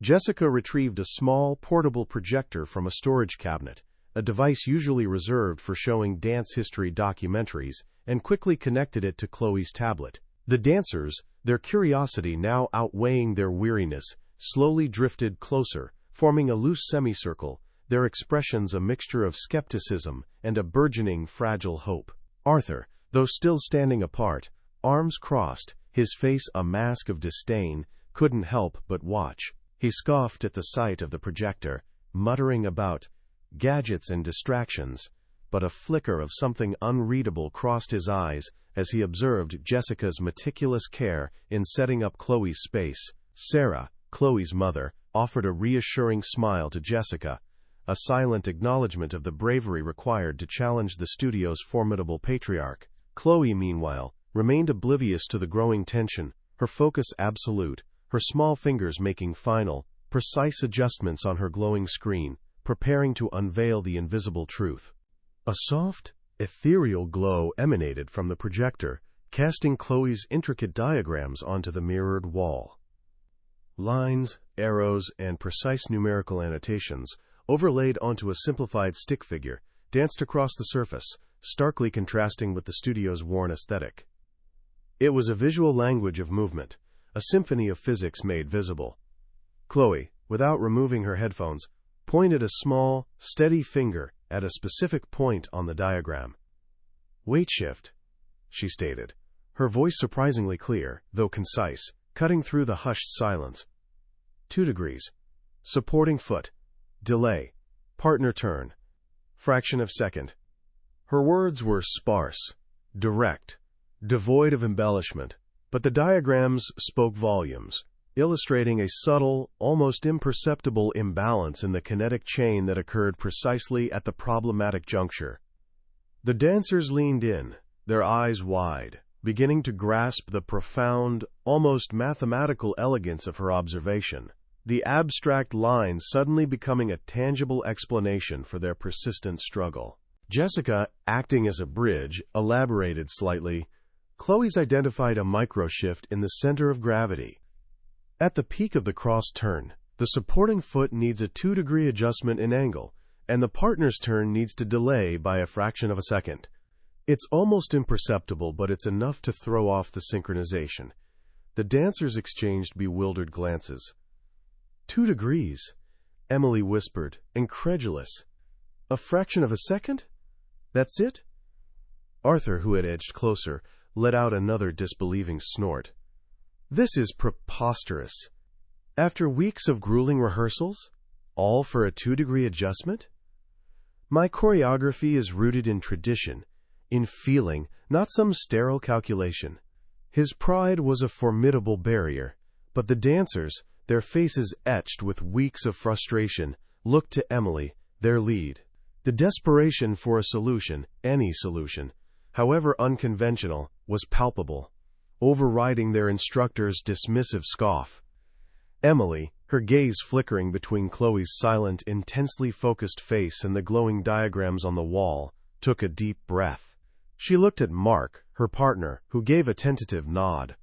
Jessica retrieved a small, portable projector from a storage cabinet, a device usually reserved for showing dance history documentaries, and quickly connected it to Chloe's tablet. The dancers, their curiosity now outweighing their weariness, slowly drifted closer, forming a loose semicircle, their expressions a mixture of skepticism and a burgeoning, fragile hope. Arthur, though still standing apart, arms crossed, his face a mask of disdain, couldn't help but watch. He scoffed at the sight of the projector, muttering about gadgets and distractions, but a flicker of something unreadable crossed his eyes as he observed Jessica's meticulous care in setting up Chloe's space. Sarah, Chloe's mother, offered a reassuring smile to Jessica, a silent acknowledgement of the bravery required to challenge the studio's formidable patriarch. Chloe, meanwhile, remained oblivious to the growing tension, her focus absolute, her small fingers making final, precise adjustments on her glowing screen, preparing to unveil the invisible truth. A soft, ethereal glow emanated from the projector, casting Chloe's intricate diagrams onto the mirrored wall. Lines, arrows, and precise numerical annotations, overlaid onto a simplified stick figure, danced across the surface, starkly contrasting with the studio's worn aesthetic. It was a visual language of movement, a symphony of physics made visible. Chloe, without removing her headphones, pointed a small, steady finger at a specific point on the diagram. "Weight shift," she stated, her voice surprisingly clear, though concise, cutting through the hushed silence. 2 degrees. Supporting foot. Delay. Partner turn. Fraction of second. Her words were sparse, direct, devoid of embellishment, but the diagrams spoke volumes, illustrating a subtle, almost imperceptible imbalance in the kinetic chain that occurred precisely at the problematic juncture. The dancers leaned in, their eyes wide, beginning to grasp the profound, almost mathematical elegance of her observation, the abstract lines suddenly becoming a tangible explanation for their persistent struggle. Jessica, acting as a bridge, elaborated slightly. "Chloe's identified a microshift in the center of gravity. At the peak of the cross turn, the supporting foot needs a 2-degree adjustment in angle, and the partner's turn needs to delay by a fraction of a second. It's almost imperceptible, but it's enough to throw off the synchronization." The dancers exchanged bewildered glances. 2 degrees, Emily whispered, incredulous. "A fraction of a second? That's it?" Arthur, who had edged closer, let out another disbelieving snort. "This is preposterous. After weeks of grueling rehearsals, all for a 2-degree adjustment? My choreography is rooted in tradition, in feeling, not some sterile calculation." His pride was a formidable barrier, but the dancers, their faces etched with weeks of frustration, looked to Emily, their lead. The desperation for a solution, any solution, however unconventional, was palpable, overriding their instructor's dismissive scoff. Emily, her gaze flickering between Chloe's silent, intensely focused face and the glowing diagrams on the wall, took a deep breath. She looked at Mark, her partner, who gave a tentative nod.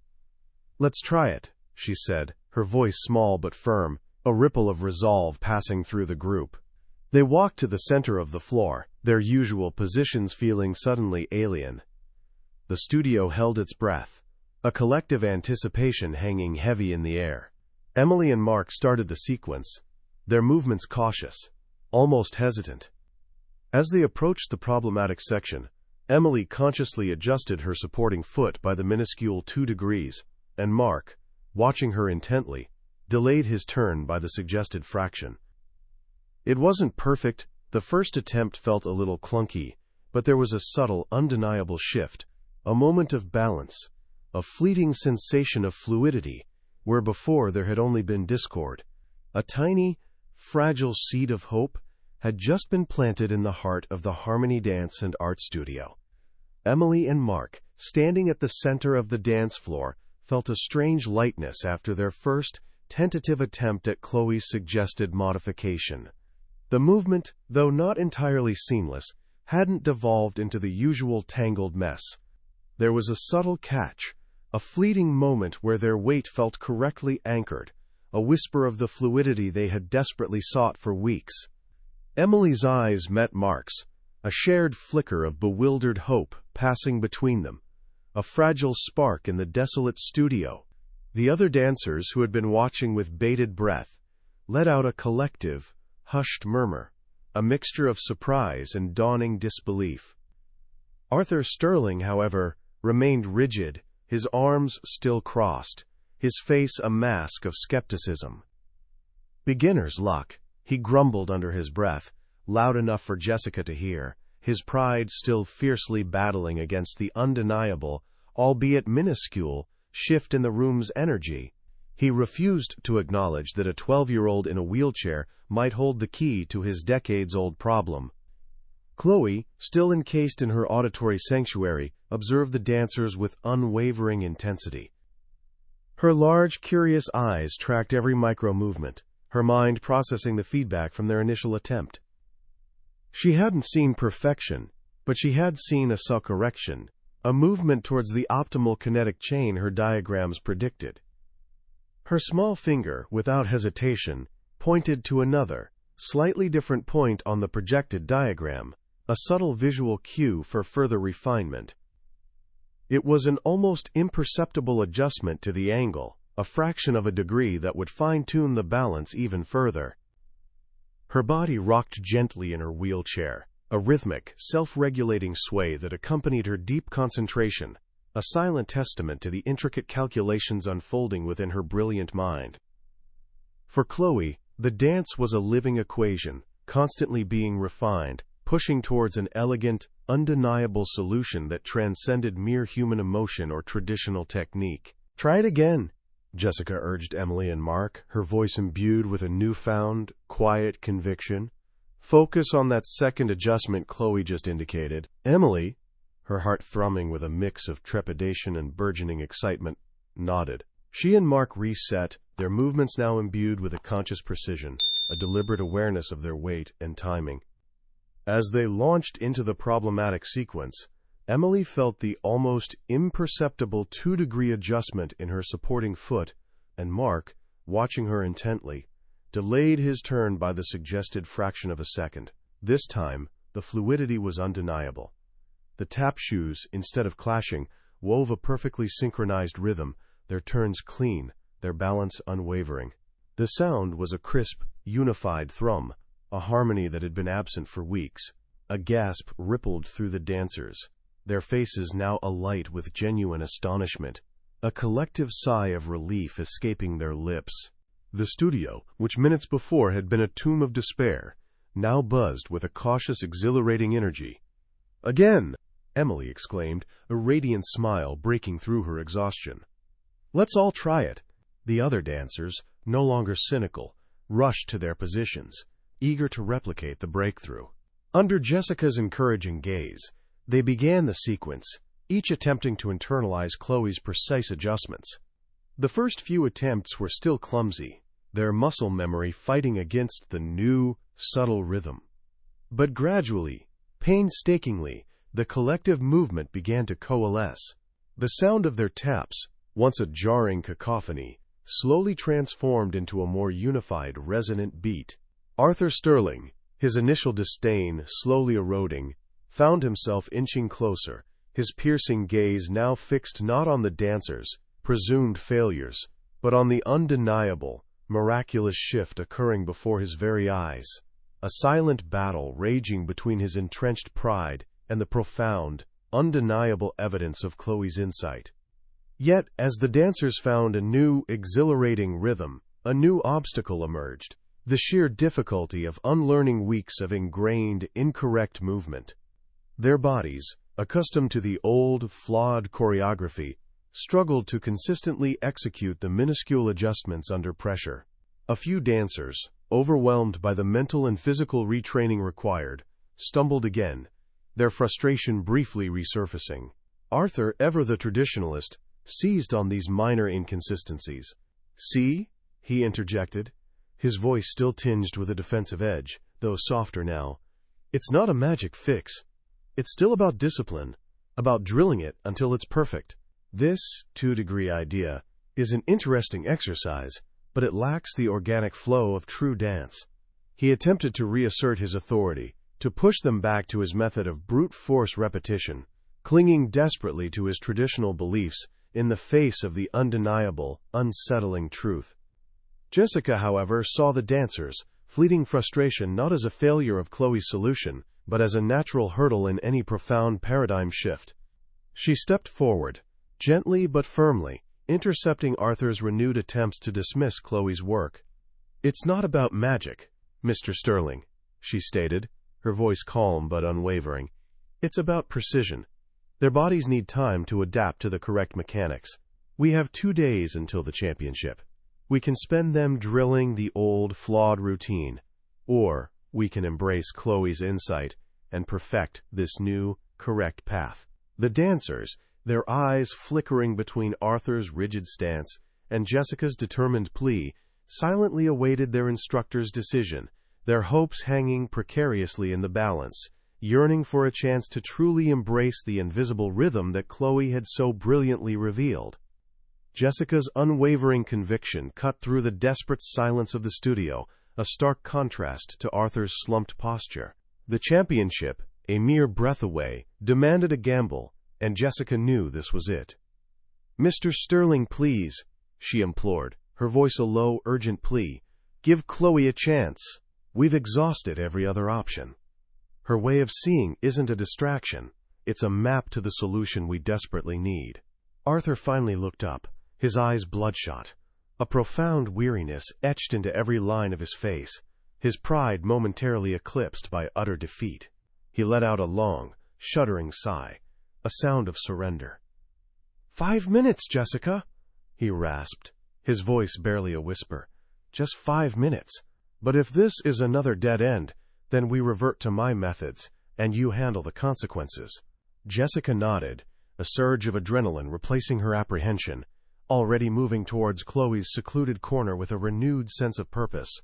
"Let's try it," she said, her voice small but firm, a ripple of resolve passing through the group. They walked to the center of the floor, their usual positions feeling suddenly alien. The studio held its breath, a collective anticipation hanging heavy in the air. Emily and Mark started the sequence, their movements cautious, almost hesitant. As they approached the problematic section, Emily consciously adjusted her supporting foot by the minuscule 2 degrees, and Mark, watching her intently, delayed his turn by the suggested fraction. It wasn't perfect. The first attempt felt a little clunky, but there was a subtle, undeniable shift, a moment of balance, a fleeting sensation of fluidity, where before there had only been discord. A tiny, fragile seed of hope had just been planted in the heart of the Harmony Dance and Art Studio. Emily and Mark, standing at the center of the dance floor, felt a strange lightness after their first, tentative attempt at Chloe's suggested modification. The movement, though not entirely seamless, hadn't devolved into the usual tangled mess. There was a subtle catch, a fleeting moment where their weight felt correctly anchored, a whisper of the fluidity they had desperately sought for weeks. Emily's eyes met Mark's, a shared flicker of bewildered hope passing between them, a fragile spark in the desolate studio. The other dancers, who had been watching with bated breath, let out a collective, hushed murmur, a mixture of surprise and dawning disbelief. Arthur Sterling, however, remained rigid, his arms still crossed, his face a mask of skepticism. "Beginner's luck," he grumbled under his breath, loud enough for Jessica to hear, his pride still fiercely battling against the undeniable, albeit minuscule, shift in the room's energy. He refused to acknowledge that a 12-year-old in a wheelchair might hold the key to his decades-old problem. Chloe, still encased in her auditory sanctuary, observed the dancers with unwavering intensity. Her large, curious eyes tracked every micro-movement, her mind processing the feedback from their initial attempt. She hadn't seen perfection, but she had seen a self-correction, a movement towards the optimal kinetic chain her diagrams predicted. Her small finger, without hesitation, pointed to another, slightly different point on the projected diagram, a subtle visual cue for further refinement. It was an almost imperceptible adjustment to the angle, a fraction of a degree that would fine-tune the balance even further. Her body rocked gently in her wheelchair, a rhythmic, self-regulating sway that accompanied her deep concentration, a silent testament to the intricate calculations unfolding within her brilliant mind. For Chloe, the dance was a living equation, constantly being refined, pushing towards an elegant, undeniable solution that transcended mere human emotion or traditional technique. "Try it again," Jessica urged Emily and Mark, her voice imbued with a newfound, quiet conviction. "Focus on that second adjustment Chloe just indicated." Emily, her heart thrumming with a mix of trepidation and burgeoning excitement, nodded. She and Mark reset, their movements now imbued with a conscious precision, a deliberate awareness of their weight and timing. As they launched into the problematic sequence, Emily felt the almost imperceptible 2-degree adjustment in her supporting foot, and Mark, watching her intently, delayed his turn by the suggested fraction of a second. This time, the fluidity was undeniable. The tap shoes, instead of clashing, wove a perfectly synchronized rhythm, their turns clean, their balance unwavering. The sound was a crisp, unified thrum, a harmony that had been absent for weeks. A gasp rippled through the dancers, their faces now alight with genuine astonishment, a collective sigh of relief escaping their lips. The studio, which minutes before had been a tomb of despair, now buzzed with a cautious, exhilarating energy. "Again!" Emily exclaimed, a radiant smile breaking through her exhaustion. "Let's all try it." The other dancers, no longer cynical, rushed to their positions, eager to replicate the breakthrough. Under Jessica's encouraging gaze, they began the sequence, each attempting to internalize Chloe's precise adjustments. The first few attempts were still clumsy, their muscle memory fighting against the new, subtle rhythm. But gradually, painstakingly, the collective movement began to coalesce. The sound of their taps, once a jarring cacophony, slowly transformed into a more unified, resonant beat. Arthur Sterling, his initial disdain slowly eroding, found himself inching closer, his piercing gaze now fixed not on the dancers, presumed failures, but on the undeniable, miraculous shift occurring before his very eyes. a silent battle raging between his entrenched pride and the profound, undeniable evidence of Chloe's insight. Yet, as the dancers found a new, exhilarating rhythm, a new obstacle emerged: the sheer difficulty of unlearning weeks of ingrained, incorrect movement. Their bodies, accustomed to the old, flawed choreography, struggled to consistently execute the minuscule adjustments under pressure. A few dancers, overwhelmed by the mental and physical retraining required, stumbled again, their frustration briefly resurfacing. Arthur, ever the traditionalist, seized on these minor inconsistencies. "See?" he interjected, his voice still tinged with a defensive edge, though softer now. "It's not a magic fix. It's still about discipline, about drilling it until it's perfect. This 2-degree idea is an interesting exercise, but it lacks the organic flow of true dance." He attempted to reassert his authority, to push them back to his method of brute force repetition, clinging desperately to his traditional beliefs in the face of the undeniable, unsettling truth. Jessica, however, saw the dancers' fleeting frustration not as a failure of Chloe's solution, but as a natural hurdle in any profound paradigm shift. She stepped forward, gently but firmly, intercepting Arthur's renewed attempts to dismiss Chloe's work. "It's not about magic, Mr. Sterling," she stated, her voice calm but unwavering. "It's about precision. Their bodies need time to adapt to the correct mechanics. We have 2 days until the championship. We can spend them drilling the old, flawed routine, or we can embrace Chloe's insight and perfect this new, correct path." The dancers, their eyes flickering between Arthur's rigid stance and Jessica's determined plea, silently awaited their instructor's decision, their hopes hanging precariously in the balance, yearning for a chance to truly embrace the invisible rhythm that Chloe had so brilliantly revealed. Jessica's unwavering conviction cut through the desperate silence of the studio, a stark contrast to Arthur's slumped posture. The championship, a mere breath away, demanded a gamble, and Jessica knew this was it. "Mr. Sterling, please," she implored, her voice a low, urgent plea. "Give Chloe a chance. We've exhausted every other option. Her way of seeing isn't a distraction. It's a map to the solution we desperately need." Arthur finally looked up, his eyes bloodshot, a profound weariness etched into every line of his face, his pride momentarily eclipsed by utter defeat. He let out a long, shuddering sigh, a sound of surrender. "5 minutes, Jessica," he rasped, his voice barely a whisper. "Just 5 minutes. But if this is another dead end, then we revert to my methods, and you handle the consequences." Jessica nodded, a surge of adrenaline replacing her apprehension, already moving towards Chloe's secluded corner with a renewed sense of purpose.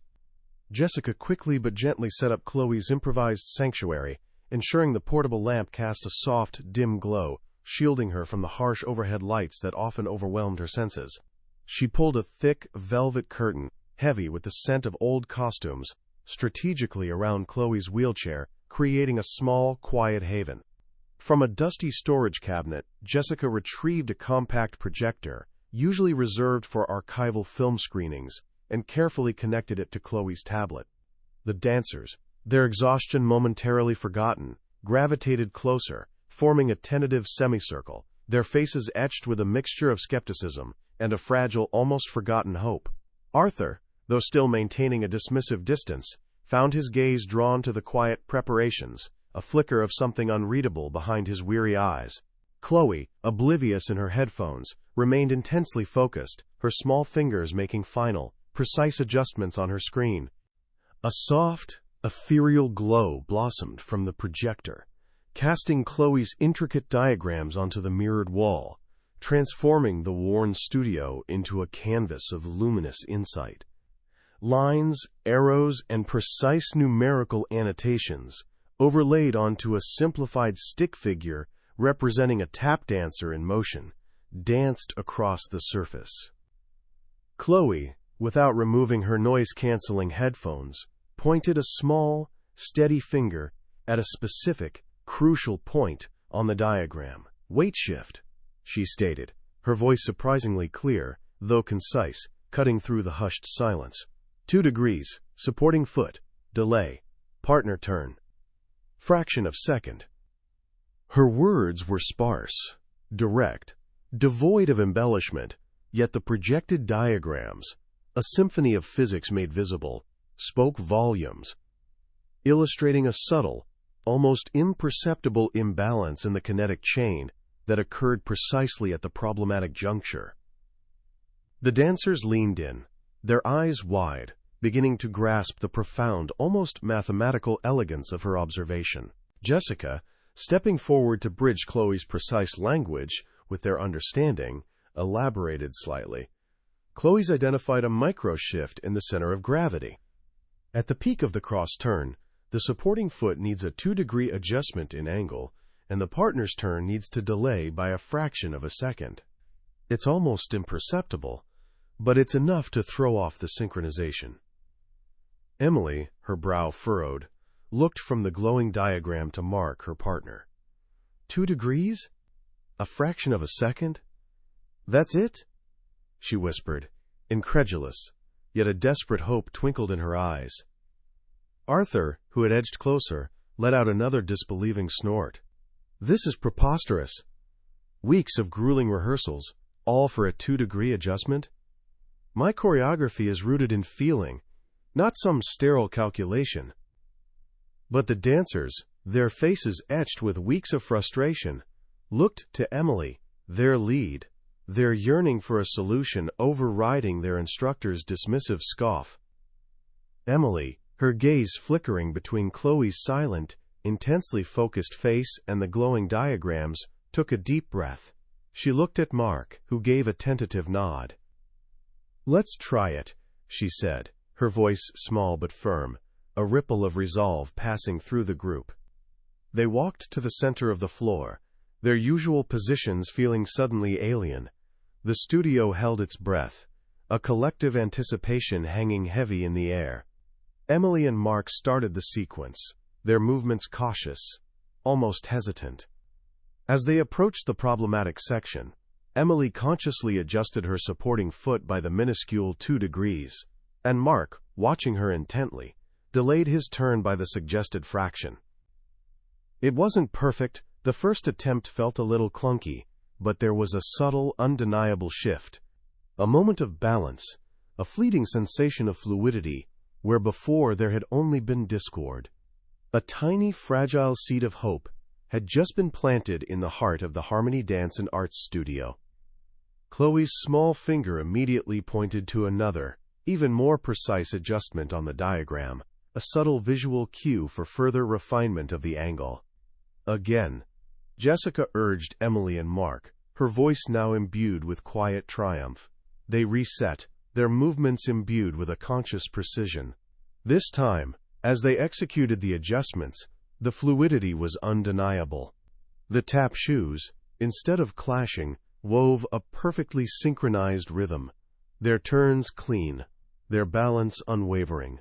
Jessica quickly but gently set up Chloe's improvised sanctuary, ensuring the portable lamp cast a soft, dim glow, shielding her from the harsh overhead lights that often overwhelmed her senses. She pulled a thick, velvet curtain, heavy with the scent of old costumes, strategically around Chloe's wheelchair, creating a small, quiet haven. From a dusty storage cabinet, Jessica retrieved a compact projector, usually reserved for archival film screenings, and carefully connected it to Chloe's tablet. The dancers, their exhaustion momentarily forgotten, gravitated closer, forming a tentative semicircle, their faces etched with a mixture of skepticism and a fragile, almost forgotten hope. Arthur, though still maintaining a dismissive distance, found his gaze drawn to the quiet preparations, a flicker of something unreadable behind his weary eyes. Chloe, oblivious in her headphones, remained intensely focused, her small fingers making final, precise adjustments on her screen. A soft, ethereal glow blossomed from the projector, casting Chloe's intricate diagrams onto the mirrored wall, transforming the worn studio into a canvas of luminous insight. Lines, arrows, and precise numerical annotations, overlaid onto a simplified stick figure representing a tap dancer in motion, danced across the surface. Chloe, without removing her noise-canceling headphones, pointed a small, steady finger at a specific, crucial point on the diagram. "Weight shift," she stated, her voice surprisingly clear, though concise, cutting through the hushed silence. 2 degrees, supporting foot, delay. Partner turn. Fraction of second. Her words were sparse, direct, devoid of embellishment, yet the projected diagrams, a symphony of physics made visible, spoke volumes, illustrating a subtle, almost imperceptible imbalance in the kinetic chain that occurred precisely at the problematic juncture. The dancers leaned in, their eyes wide, beginning to grasp the profound, almost mathematical elegance of her observation. Jessica, stepping forward to bridge Chloe's precise language with their understanding, elaborated slightly. Chloe's identified a micro-shift in the center of gravity. At the peak of the cross-turn, the supporting foot needs a 2-degree adjustment in angle, and the partner's turn needs to delay by a fraction of a second. It's almost imperceptible, but it's enough to throw off the synchronization. Emily, her brow furrowed, looked from the glowing diagram to Mark, her partner. 2 degrees? A fraction of a second? That's it? She whispered, incredulous, yet a desperate hope twinkled in her eyes. Arthur, who had edged closer, let out another disbelieving snort. This is preposterous. Weeks of grueling rehearsals, all for a 2-degree adjustment? My choreography is rooted in feeling, not some sterile calculation. But the dancers, their faces etched with weeks of frustration, looked to Emily, their lead, their yearning for a solution overriding their instructor's dismissive scoff. Emily, her gaze flickering between Chloe's silent, intensely focused face and the glowing diagrams, took a deep breath. She looked at Mark, who gave a tentative nod. Let's try it, she said, her voice small but firm, a ripple of resolve passing through the group. They walked to the center of the floor, their usual positions feeling suddenly alien. The studio held its breath, a collective anticipation hanging heavy in the air. Emily and Mark started the sequence, their movements cautious, almost hesitant. As they approached the problematic section, Emily consciously adjusted her supporting foot by the minuscule 2 degrees, and Mark, watching her intently, delayed his turn by the suggested fraction. It wasn't perfect, the first attempt felt a little clunky, but there was a subtle, undeniable shift, a moment of balance, a fleeting sensation of fluidity, where before there had only been discord. A tiny, fragile seed of hope had just been planted in the heart of the Harmony Dance and Arts Studio. Chloe's small finger immediately pointed to another, even more precise adjustment on the diagram, a subtle visual cue for further refinement of the angle. Again, Jessica urged Emily and Mark, her voice now imbued with quiet triumph. They reset, their movements imbued with a conscious precision. This time, as they executed the adjustments, the fluidity was undeniable. The tap shoes, instead of clashing, wove a perfectly synchronized rhythm, their turns clean, their balance unwavering.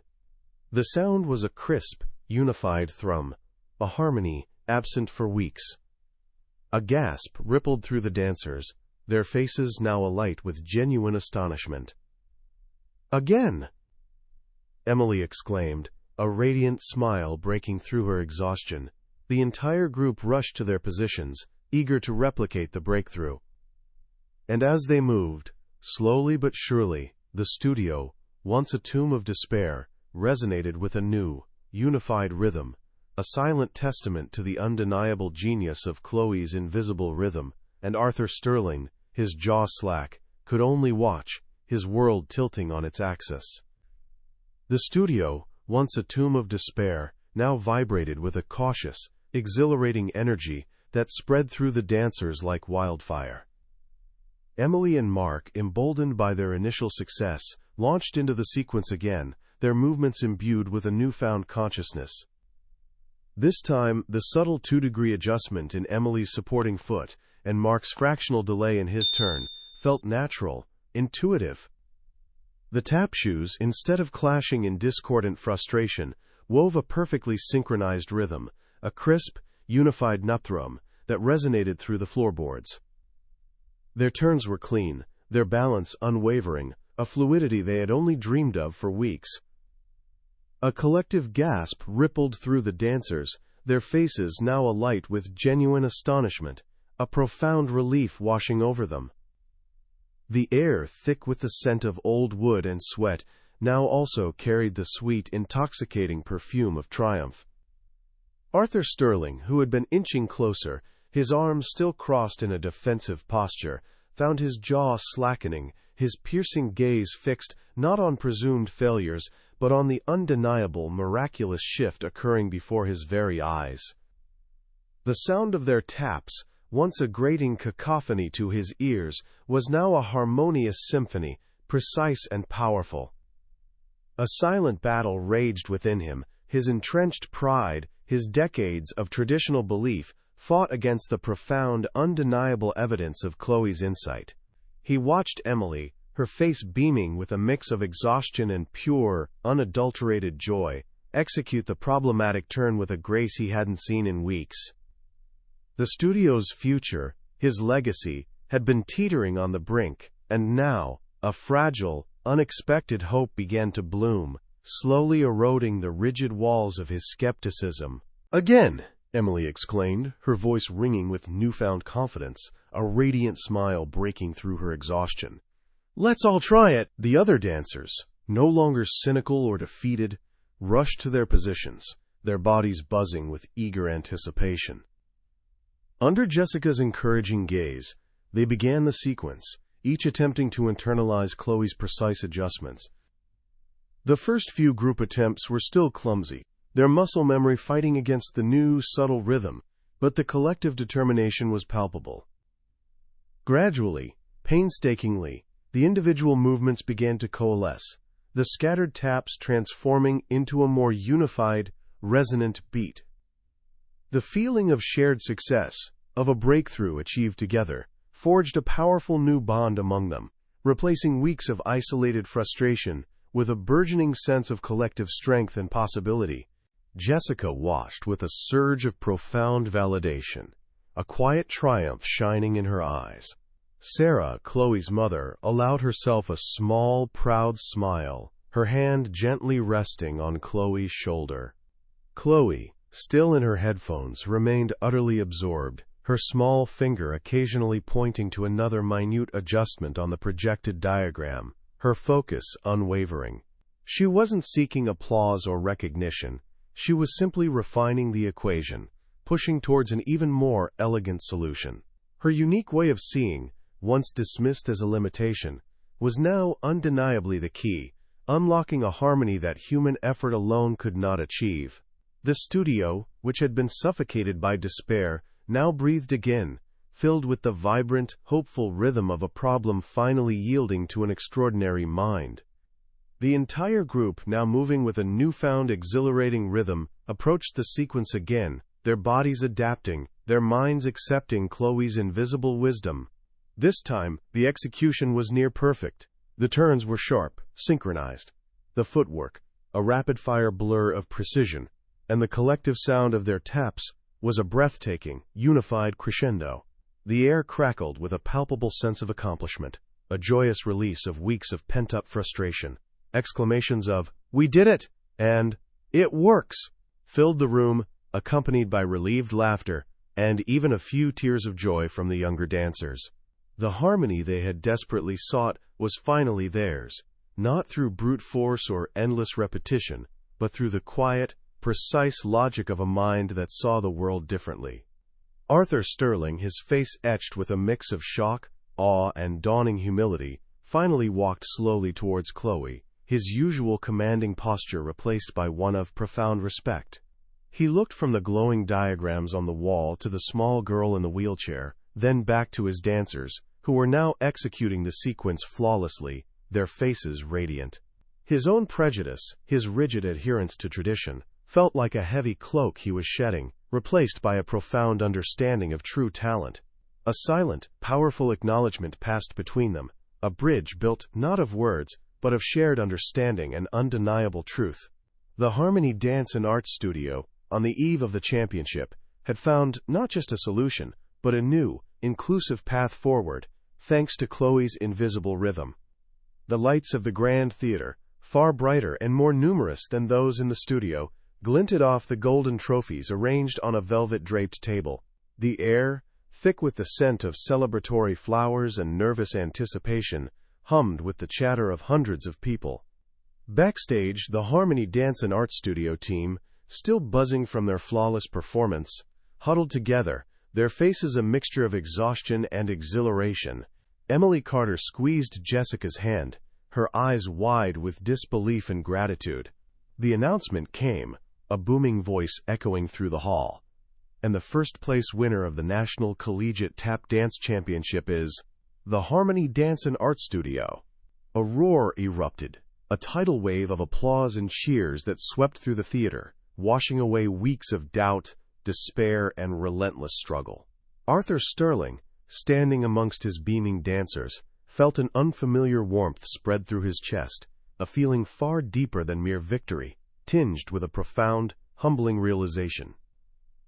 The sound was a crisp, unified thrum, a harmony absent for weeks. A gasp rippled through the dancers, their faces now alight with genuine astonishment. Again! Emily exclaimed, a radiant smile breaking through her exhaustion. The entire group rushed to their positions, eager to replicate the breakthrough. And as they moved, slowly but surely, the studio, once a tomb of despair, resonated with a new, unified rhythm, a silent testament to the undeniable genius of Chloe's invisible rhythm, and Arthur Sterling, his jaw slack, could only watch, his world tilting on its axis. The studio, once a tomb of despair, now vibrated with a cautious, exhilarating energy that spread through the dancers like wildfire. Emily and Mark, emboldened by their initial success, launched into the sequence again, their movements imbued with a newfound consciousness. This time, the subtle 2-degree adjustment in Emily's supporting foot and Mark's fractional delay in his turn felt natural, intuitive. The tap shoes, instead of clashing in discordant frustration, wove a perfectly synchronized rhythm, a crisp, unified nupthrum that resonated through the floorboards. Their turns were clean, their balance unwavering, a fluidity they had only dreamed of for weeks. A collective gasp rippled through the dancers, their faces now alight with genuine astonishment, a profound relief washing over them. The air, thick with the scent of old wood and sweat, now also carried the sweet, intoxicating perfume of triumph. Arthur Sterling, who had been inching closer, his arms still crossed in a defensive posture, found his jaw slackening, his piercing gaze fixed not on presumed failures, but on the undeniable, miraculous shift occurring before his very eyes. The sound of their taps, once a grating cacophony to his ears, was now a harmonious symphony, precise and powerful. A silent battle raged within him, his entrenched pride, his decades of traditional belief, fought against the profound, undeniable evidence of Chloe's insight. He watched Emily, her face beaming with a mix of exhaustion and pure, unadulterated joy, execute the problematic turn with a grace he hadn't seen in weeks. The studio's future, his legacy, had been teetering on the brink, and now, a fragile, unexpected hope began to bloom, slowly eroding the rigid walls of his skepticism. "Again!" Emily exclaimed, her voice ringing with newfound confidence, a radiant smile breaking through her exhaustion. "Let's all try it!" The other dancers, no longer cynical or defeated, rushed to their positions, their bodies buzzing with eager anticipation. Under Jessica's encouraging gaze, they began the sequence, each attempting to internalize Chloe's precise adjustments. The first few group attempts were still clumsy, their muscle memory fighting against the new, subtle rhythm, but the collective determination was palpable. Gradually, painstakingly, the individual movements began to coalesce, the scattered taps transforming into a more unified, resonant beat. The feeling of shared success, of a breakthrough achieved together, forged a powerful new bond among them, replacing weeks of isolated frustration with a burgeoning sense of collective strength and possibility. Jessica watched with a surge of profound validation, a quiet triumph shining in her eyes. Sarah, Chloe's mother, allowed herself a small, proud smile, her hand gently resting on Chloe's shoulder. Chloe, still in her headphones, remained utterly absorbed, her small finger occasionally pointing to another minute adjustment on the projected diagram, her focus unwavering. She wasn't seeking applause or recognition. She was simply refining the equation, pushing towards an even more elegant solution. Her unique way of seeing, once dismissed as a limitation, was now undeniably the key, unlocking a harmony that human effort alone could not achieve. The studio, which had been suffocated by despair, now breathed again, filled with the vibrant, hopeful rhythm of a problem finally yielding to an extraordinary mind. The entire group, now moving with a newfound exhilarating rhythm, approached the sequence again, their bodies adapting, their minds accepting Chloe's invisible wisdom. This time, the execution was near perfect. The turns were sharp, synchronized. The footwork, a rapid-fire blur of precision, and the collective sound of their taps was a breathtaking, unified crescendo. The air crackled with a palpable sense of accomplishment, a joyous release of weeks of pent-up frustration. Exclamations of, "We did it!" and "It works!" filled the room, accompanied by relieved laughter, and even a few tears of joy from the younger dancers. The harmony they had desperately sought was finally theirs, not through brute force or endless repetition, but through the quiet, precise logic of a mind that saw the world differently. Arthur Sterling, his face etched with a mix of shock, awe, and dawning humility, finally walked slowly towards Chloe, his usual commanding posture replaced by one of profound respect. He looked from the glowing diagrams on the wall to the small girl in the wheelchair, then back to his dancers, who were now executing the sequence flawlessly, their faces radiant. His own prejudice, his rigid adherence to tradition, felt like a heavy cloak he was shedding, replaced by a profound understanding of true talent. A silent, powerful acknowledgement passed between them, a bridge built not of words, but of shared understanding and undeniable truth. The Harmony Dance and Art Studio, on the eve of the championship, had found not just a solution, but a new, inclusive path forward, thanks to Chloe's invisible rhythm. The lights of the Grand Theater, far brighter and more numerous than those in the studio, glinted off the golden trophies arranged on a velvet-draped table. The air, thick with the scent of celebratory flowers and nervous anticipation, hummed with the chatter of hundreds of people. Backstage, the Harmony Dance and Art Studio team, still buzzing from their flawless performance, huddled together, their faces a mixture of exhaustion and exhilaration. Emily Carter squeezed Jessica's hand, her eyes wide with disbelief and gratitude. The announcement came, a booming voice echoing through the hall. And the first-place winner of the National Collegiate Tap Dance Championship is the Harmony Dance and Art Studio. A roar erupted, a tidal wave of applause and cheers that swept through the theater, washing away weeks of doubt, despair, and relentless struggle. Arthur Sterling, standing amongst his beaming dancers, felt an unfamiliar warmth spread through his chest, a feeling far deeper than mere victory, tinged with a profound, humbling realization.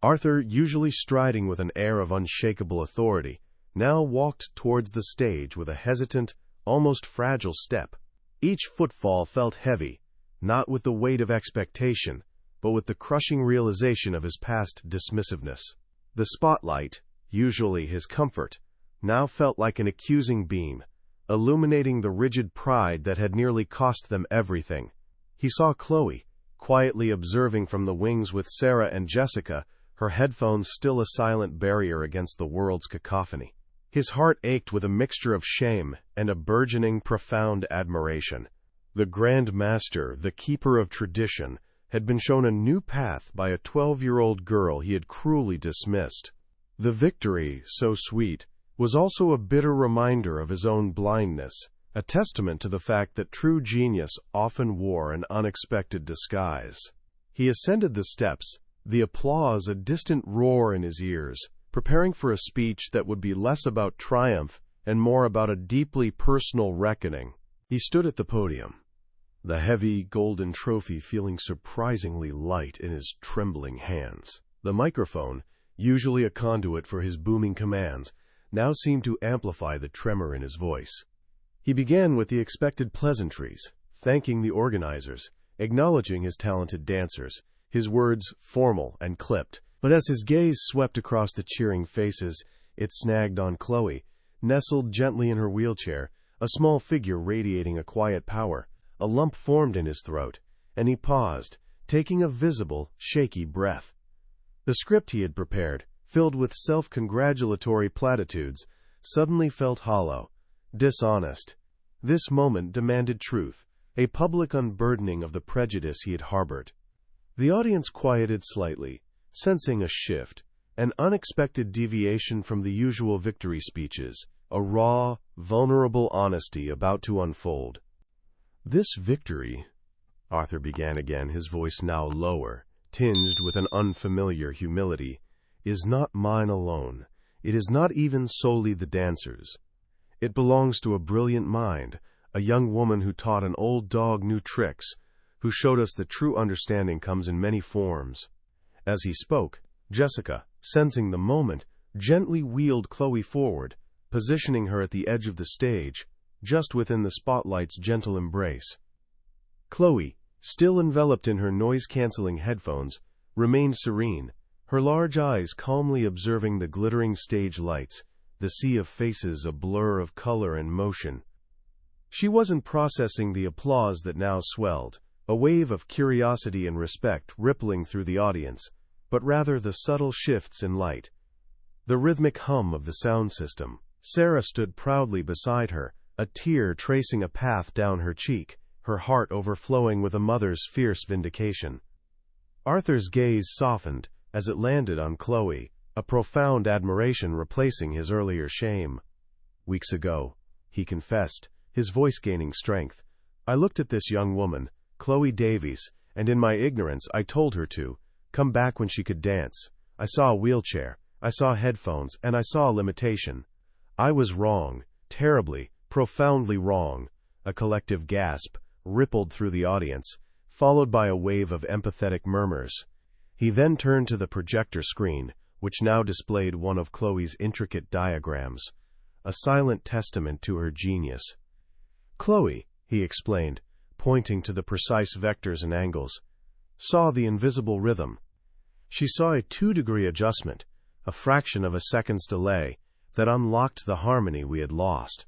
Arthur, usually striding with an air of unshakable authority, now walked towards the stage with a hesitant, almost fragile step. Each footfall felt heavy, not with the weight of expectation, but with the crushing realization of his past dismissiveness. The spotlight, usually his comfort, now felt like an accusing beam, illuminating the rigid pride that had nearly cost them everything. He saw Chloe, quietly observing from the wings with Sarah and Jessica, her headphones still a silent barrier against the world's cacophony. His heart ached with a mixture of shame and a burgeoning, profound admiration. The Grand Master, the keeper of tradition, had been shown a new path by a 12-year-old girl he had cruelly dismissed. The victory, so sweet, was also a bitter reminder of his own blindness, a testament to the fact that true genius often wore an unexpected disguise. He ascended the steps, the applause a distant roar in his ears, preparing for a speech that would be less about triumph and more about a deeply personal reckoning. He stood at the podium, the heavy golden trophy feeling surprisingly light in his trembling hands. The microphone, usually a conduit for his booming commands, now seemed to amplify the tremor in his voice. He began with the expected pleasantries, thanking the organizers, acknowledging his talented dancers, his words formal and clipped. But as his gaze swept across the cheering faces, it snagged on Chloe, nestled gently in her wheelchair, a small figure radiating a quiet power. A lump formed in his throat, and he paused, taking a visible, shaky breath. The script he had prepared, filled with self-congratulatory platitudes, suddenly felt hollow, dishonest. This moment demanded truth, a public unburdening of the prejudice he had harbored. The audience quieted slightly, sensing a shift, an unexpected deviation from the usual victory speeches, a raw, vulnerable honesty about to unfold. "This victory," Arthur began again, his voice now lower, tinged with an unfamiliar humility, "is not mine alone. It is not even solely the dancers. It belongs to a brilliant mind, a young woman who taught an old dog new tricks, who showed us that true understanding comes in many forms." As he spoke, Jessica, sensing the moment, gently wheeled Chloe forward, positioning her at the edge of the stage, just within the spotlight's gentle embrace. Chloe, still enveloped in her noise-canceling headphones, remained serene, her large eyes calmly observing the glittering stage lights, the sea of faces a blur of color and motion. She wasn't processing the applause that now swelled, a wave of curiosity and respect rippling through the audience, but rather the subtle shifts in light, the rhythmic hum of the sound system. Sarah stood proudly beside her, a tear tracing a path down her cheek, her heart overflowing with a mother's fierce vindication. Arthur's gaze softened as it landed on Chloe, a profound admiration replacing his earlier shame. "Weeks ago," he confessed, his voice gaining strength, "I looked at this young woman, Chloe Davies, and in my ignorance I told her to come back when she could dance. I saw a wheelchair, I saw headphones, and I saw a limitation. I was wrong, terribly, profoundly wrong." A collective gasp rippled through the audience, followed by a wave of empathetic murmurs. He then turned to the projector screen, which now displayed one of Chloe's intricate diagrams, a silent testament to her genius. "Chloe," he explained, pointing to the precise vectors and angles, saw the invisible rhythm. She saw a 2-degree adjustment, a fraction of a second's delay, that unlocked the harmony we had lost.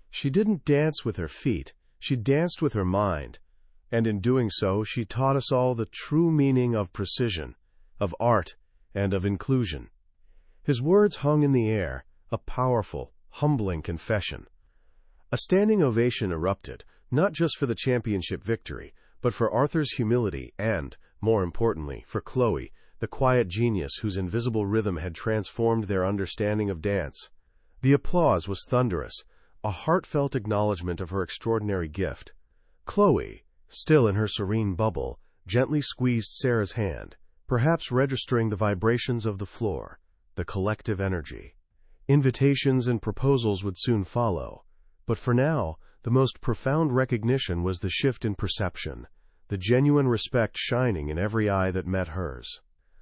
She didn't dance with her feet, she danced with her mind, and in doing so she taught us all the true meaning of precision, of art, and of inclusion. His words hung in the air, a powerful, humbling confession. A standing ovation erupted, not just for the championship victory, but for Arthur's humility and, more importantly, for Chloe, the quiet genius whose invisible rhythm had transformed their understanding of dance. The applause was thunderous, a heartfelt acknowledgment of her extraordinary gift. Chloe, still in her serene bubble, gently squeezed Sarah's hand, perhaps registering the vibrations of the floor, the collective energy. Invitations and proposals would soon follow, but for now, the most profound recognition was the shift in perception, the genuine respect shining in every eye that met hers.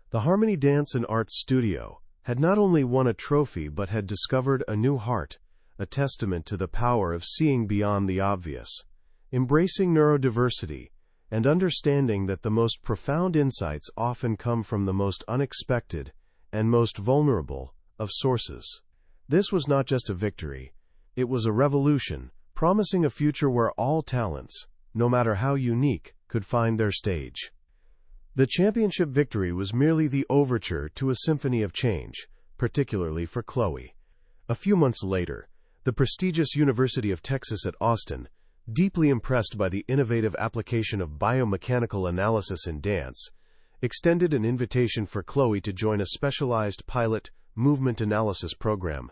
The Harmony Dance and Arts Studio had not only won a trophy but had discovered a new heart, a testament to the power of seeing beyond the obvious, embracing neurodiversity, and understanding that the most profound insights often come from the most unexpected and most vulnerable of sources. This was not just a victory, it was a revolution, promising a future where all talents, no matter how unique, could find their stage. The championship victory was merely the overture to a symphony of change, particularly for Chloe. A few months later, the prestigious University of Texas at Austin, deeply impressed by the innovative application of biomechanical analysis in dance, extended an invitation for Chloe to join a specialized pilot movement analysis program.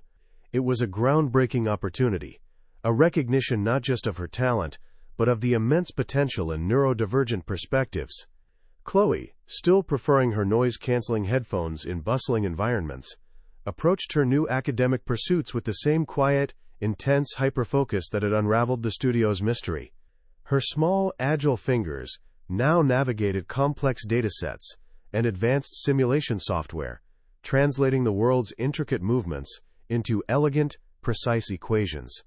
It was a groundbreaking opportunity, a recognition not just of her talent, but of the immense potential in neurodivergent perspectives. Chloe, still preferring her noise-canceling headphones in bustling environments, approached her new academic pursuits with the same quiet, intense hyperfocus that had unraveled the studio's mystery. Her small, agile fingers now navigated complex datasets and advanced simulation software, translating the world's intricate movements into elegant, precise equations.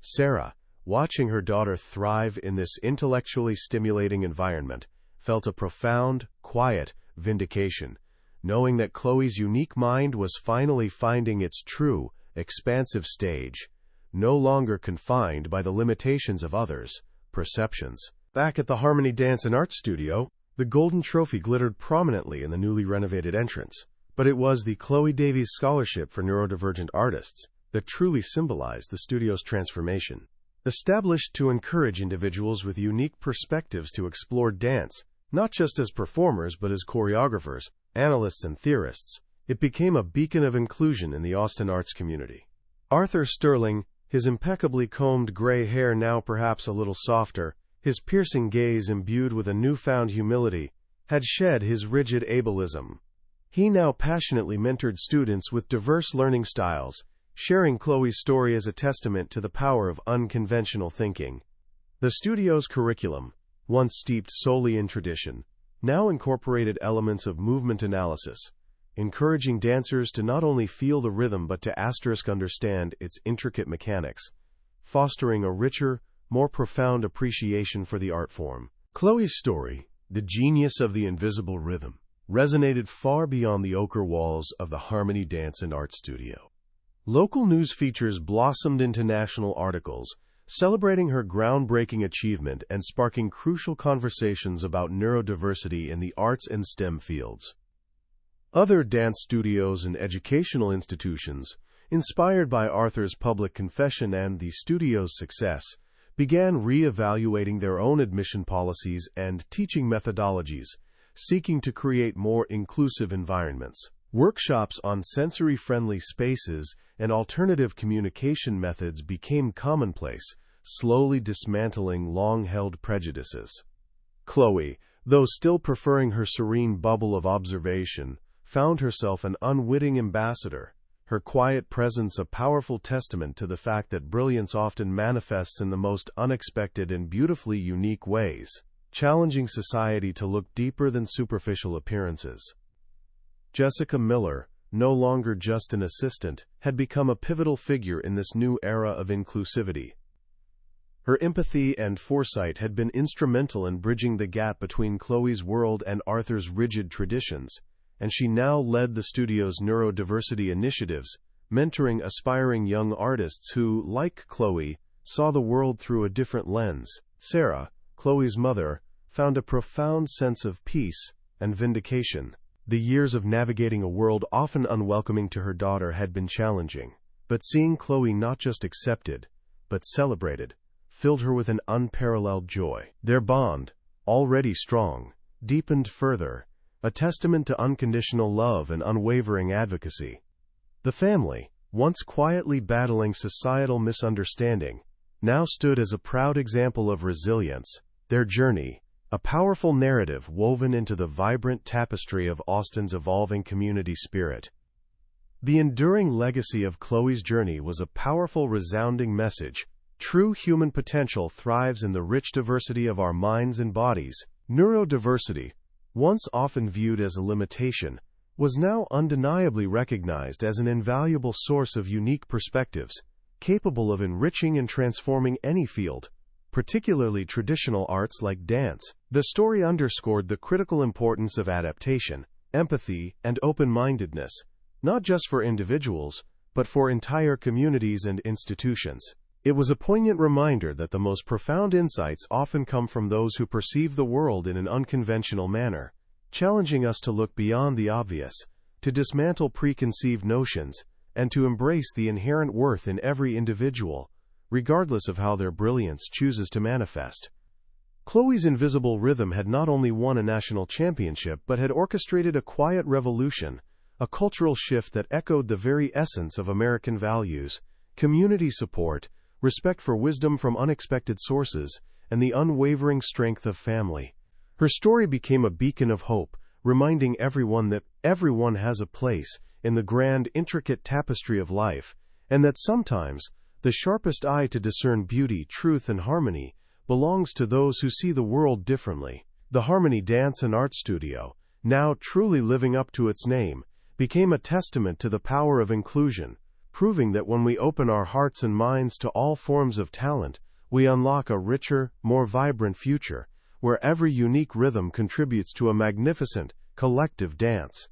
Sarah, watching her daughter thrive in this intellectually stimulating environment, felt a profound, quiet vindication, knowing that Chloe's unique mind was finally finding its true, expansive stage, no longer confined by the limitations of others' perceptions. Back at the Harmony Dance and Art Studio, the Golden Trophy glittered prominently in the newly renovated entrance, but it was the Chloe Davies Scholarship for Neurodivergent Artists that truly symbolized the studio's transformation. Established to encourage individuals with unique perspectives to explore dance, not just as performers but as choreographers, analysts, and theorists, it became a beacon of inclusion in the Austin arts community. Arthur Sterling, his impeccably combed gray hair now perhaps a little softer, his piercing gaze imbued with a newfound humility, had shed his rigid ableism. He now passionately mentored students with diverse learning styles, sharing Chloe's story as a testament to the power of unconventional thinking. The studio's curriculum, once steeped solely in tradition, now incorporated elements of movement analysis, encouraging dancers to not only feel the rhythm but to understand its intricate mechanics, fostering a richer, more profound appreciation for the art form. Chloe's story, the genius of the invisible rhythm, resonated far beyond the ochre walls of the Harmony Dance and Art Studio. Local news features blossomed into national articles, celebrating her groundbreaking achievement and sparking crucial conversations about neurodiversity in the arts and STEM fields. Other dance studios and educational institutions, inspired by Arthur's public confession and the studio's success, began re-evaluating their own admission policies and teaching methodologies, seeking to create more inclusive environments. Workshops on sensory-friendly spaces and alternative communication methods became commonplace, slowly dismantling long-held prejudices. Chloe, though still preferring her serene bubble of observation, found herself an unwitting ambassador, her quiet presence a powerful testament to the fact that brilliance often manifests in the most unexpected and beautifully unique ways, challenging society to look deeper than superficial appearances. Jessica Miller, no longer just an assistant, had become a pivotal figure in this new era of inclusivity. Her empathy and foresight had been instrumental in bridging the gap between Chloe's world and Arthur's rigid traditions, and she now led the studio's neurodiversity initiatives, mentoring aspiring young artists who, like Chloe, saw the world through a different lens. Sarah, Chloe's mother, found a profound sense of peace and vindication. The years of navigating a world often unwelcoming to her daughter had been challenging, but seeing Chloe not just accepted, but celebrated, filled her with an unparalleled joy. Their bond, already strong, deepened further, a testament to unconditional love and unwavering advocacy. The family, once quietly battling societal misunderstanding, now stood as a proud example of resilience. Their journey, a powerful narrative woven into the vibrant tapestry of Austin's evolving community spirit. The enduring legacy of Chloe's journey was a powerful, resounding message. True human potential thrives in the rich diversity of our minds and bodies. Neurodiversity, once often viewed as a limitation, was now undeniably recognized as an invaluable source of unique perspectives, capable of enriching and transforming any field, particularly traditional arts like dance. The story underscored the critical importance of adaptation, empathy, and open-mindedness, not just for individuals, but for entire communities and institutions. It was a poignant reminder that the most profound insights often come from those who perceive the world in an unconventional manner, challenging us to look beyond the obvious, to dismantle preconceived notions, and to embrace the inherent worth in every individual, regardless of how their brilliance chooses to manifest. Chloe's Invisible Rhythm had not only won a national championship but had orchestrated a quiet revolution, a cultural shift that echoed the very essence of American values: community support, respect for wisdom from unexpected sources, and the unwavering strength of family. Her story became a beacon of hope, reminding everyone that everyone has a place in the grand, intricate tapestry of life, and that sometimes the sharpest eye to discern beauty, truth, and harmony belongs to those who see the world differently. The Harmony Dance and Art Studio, now truly living up to its name, became a testament to the power of inclusion, proving that when we open our hearts and minds to all forms of talent, we unlock a richer, more vibrant future, where every unique rhythm contributes to a magnificent, collective dance.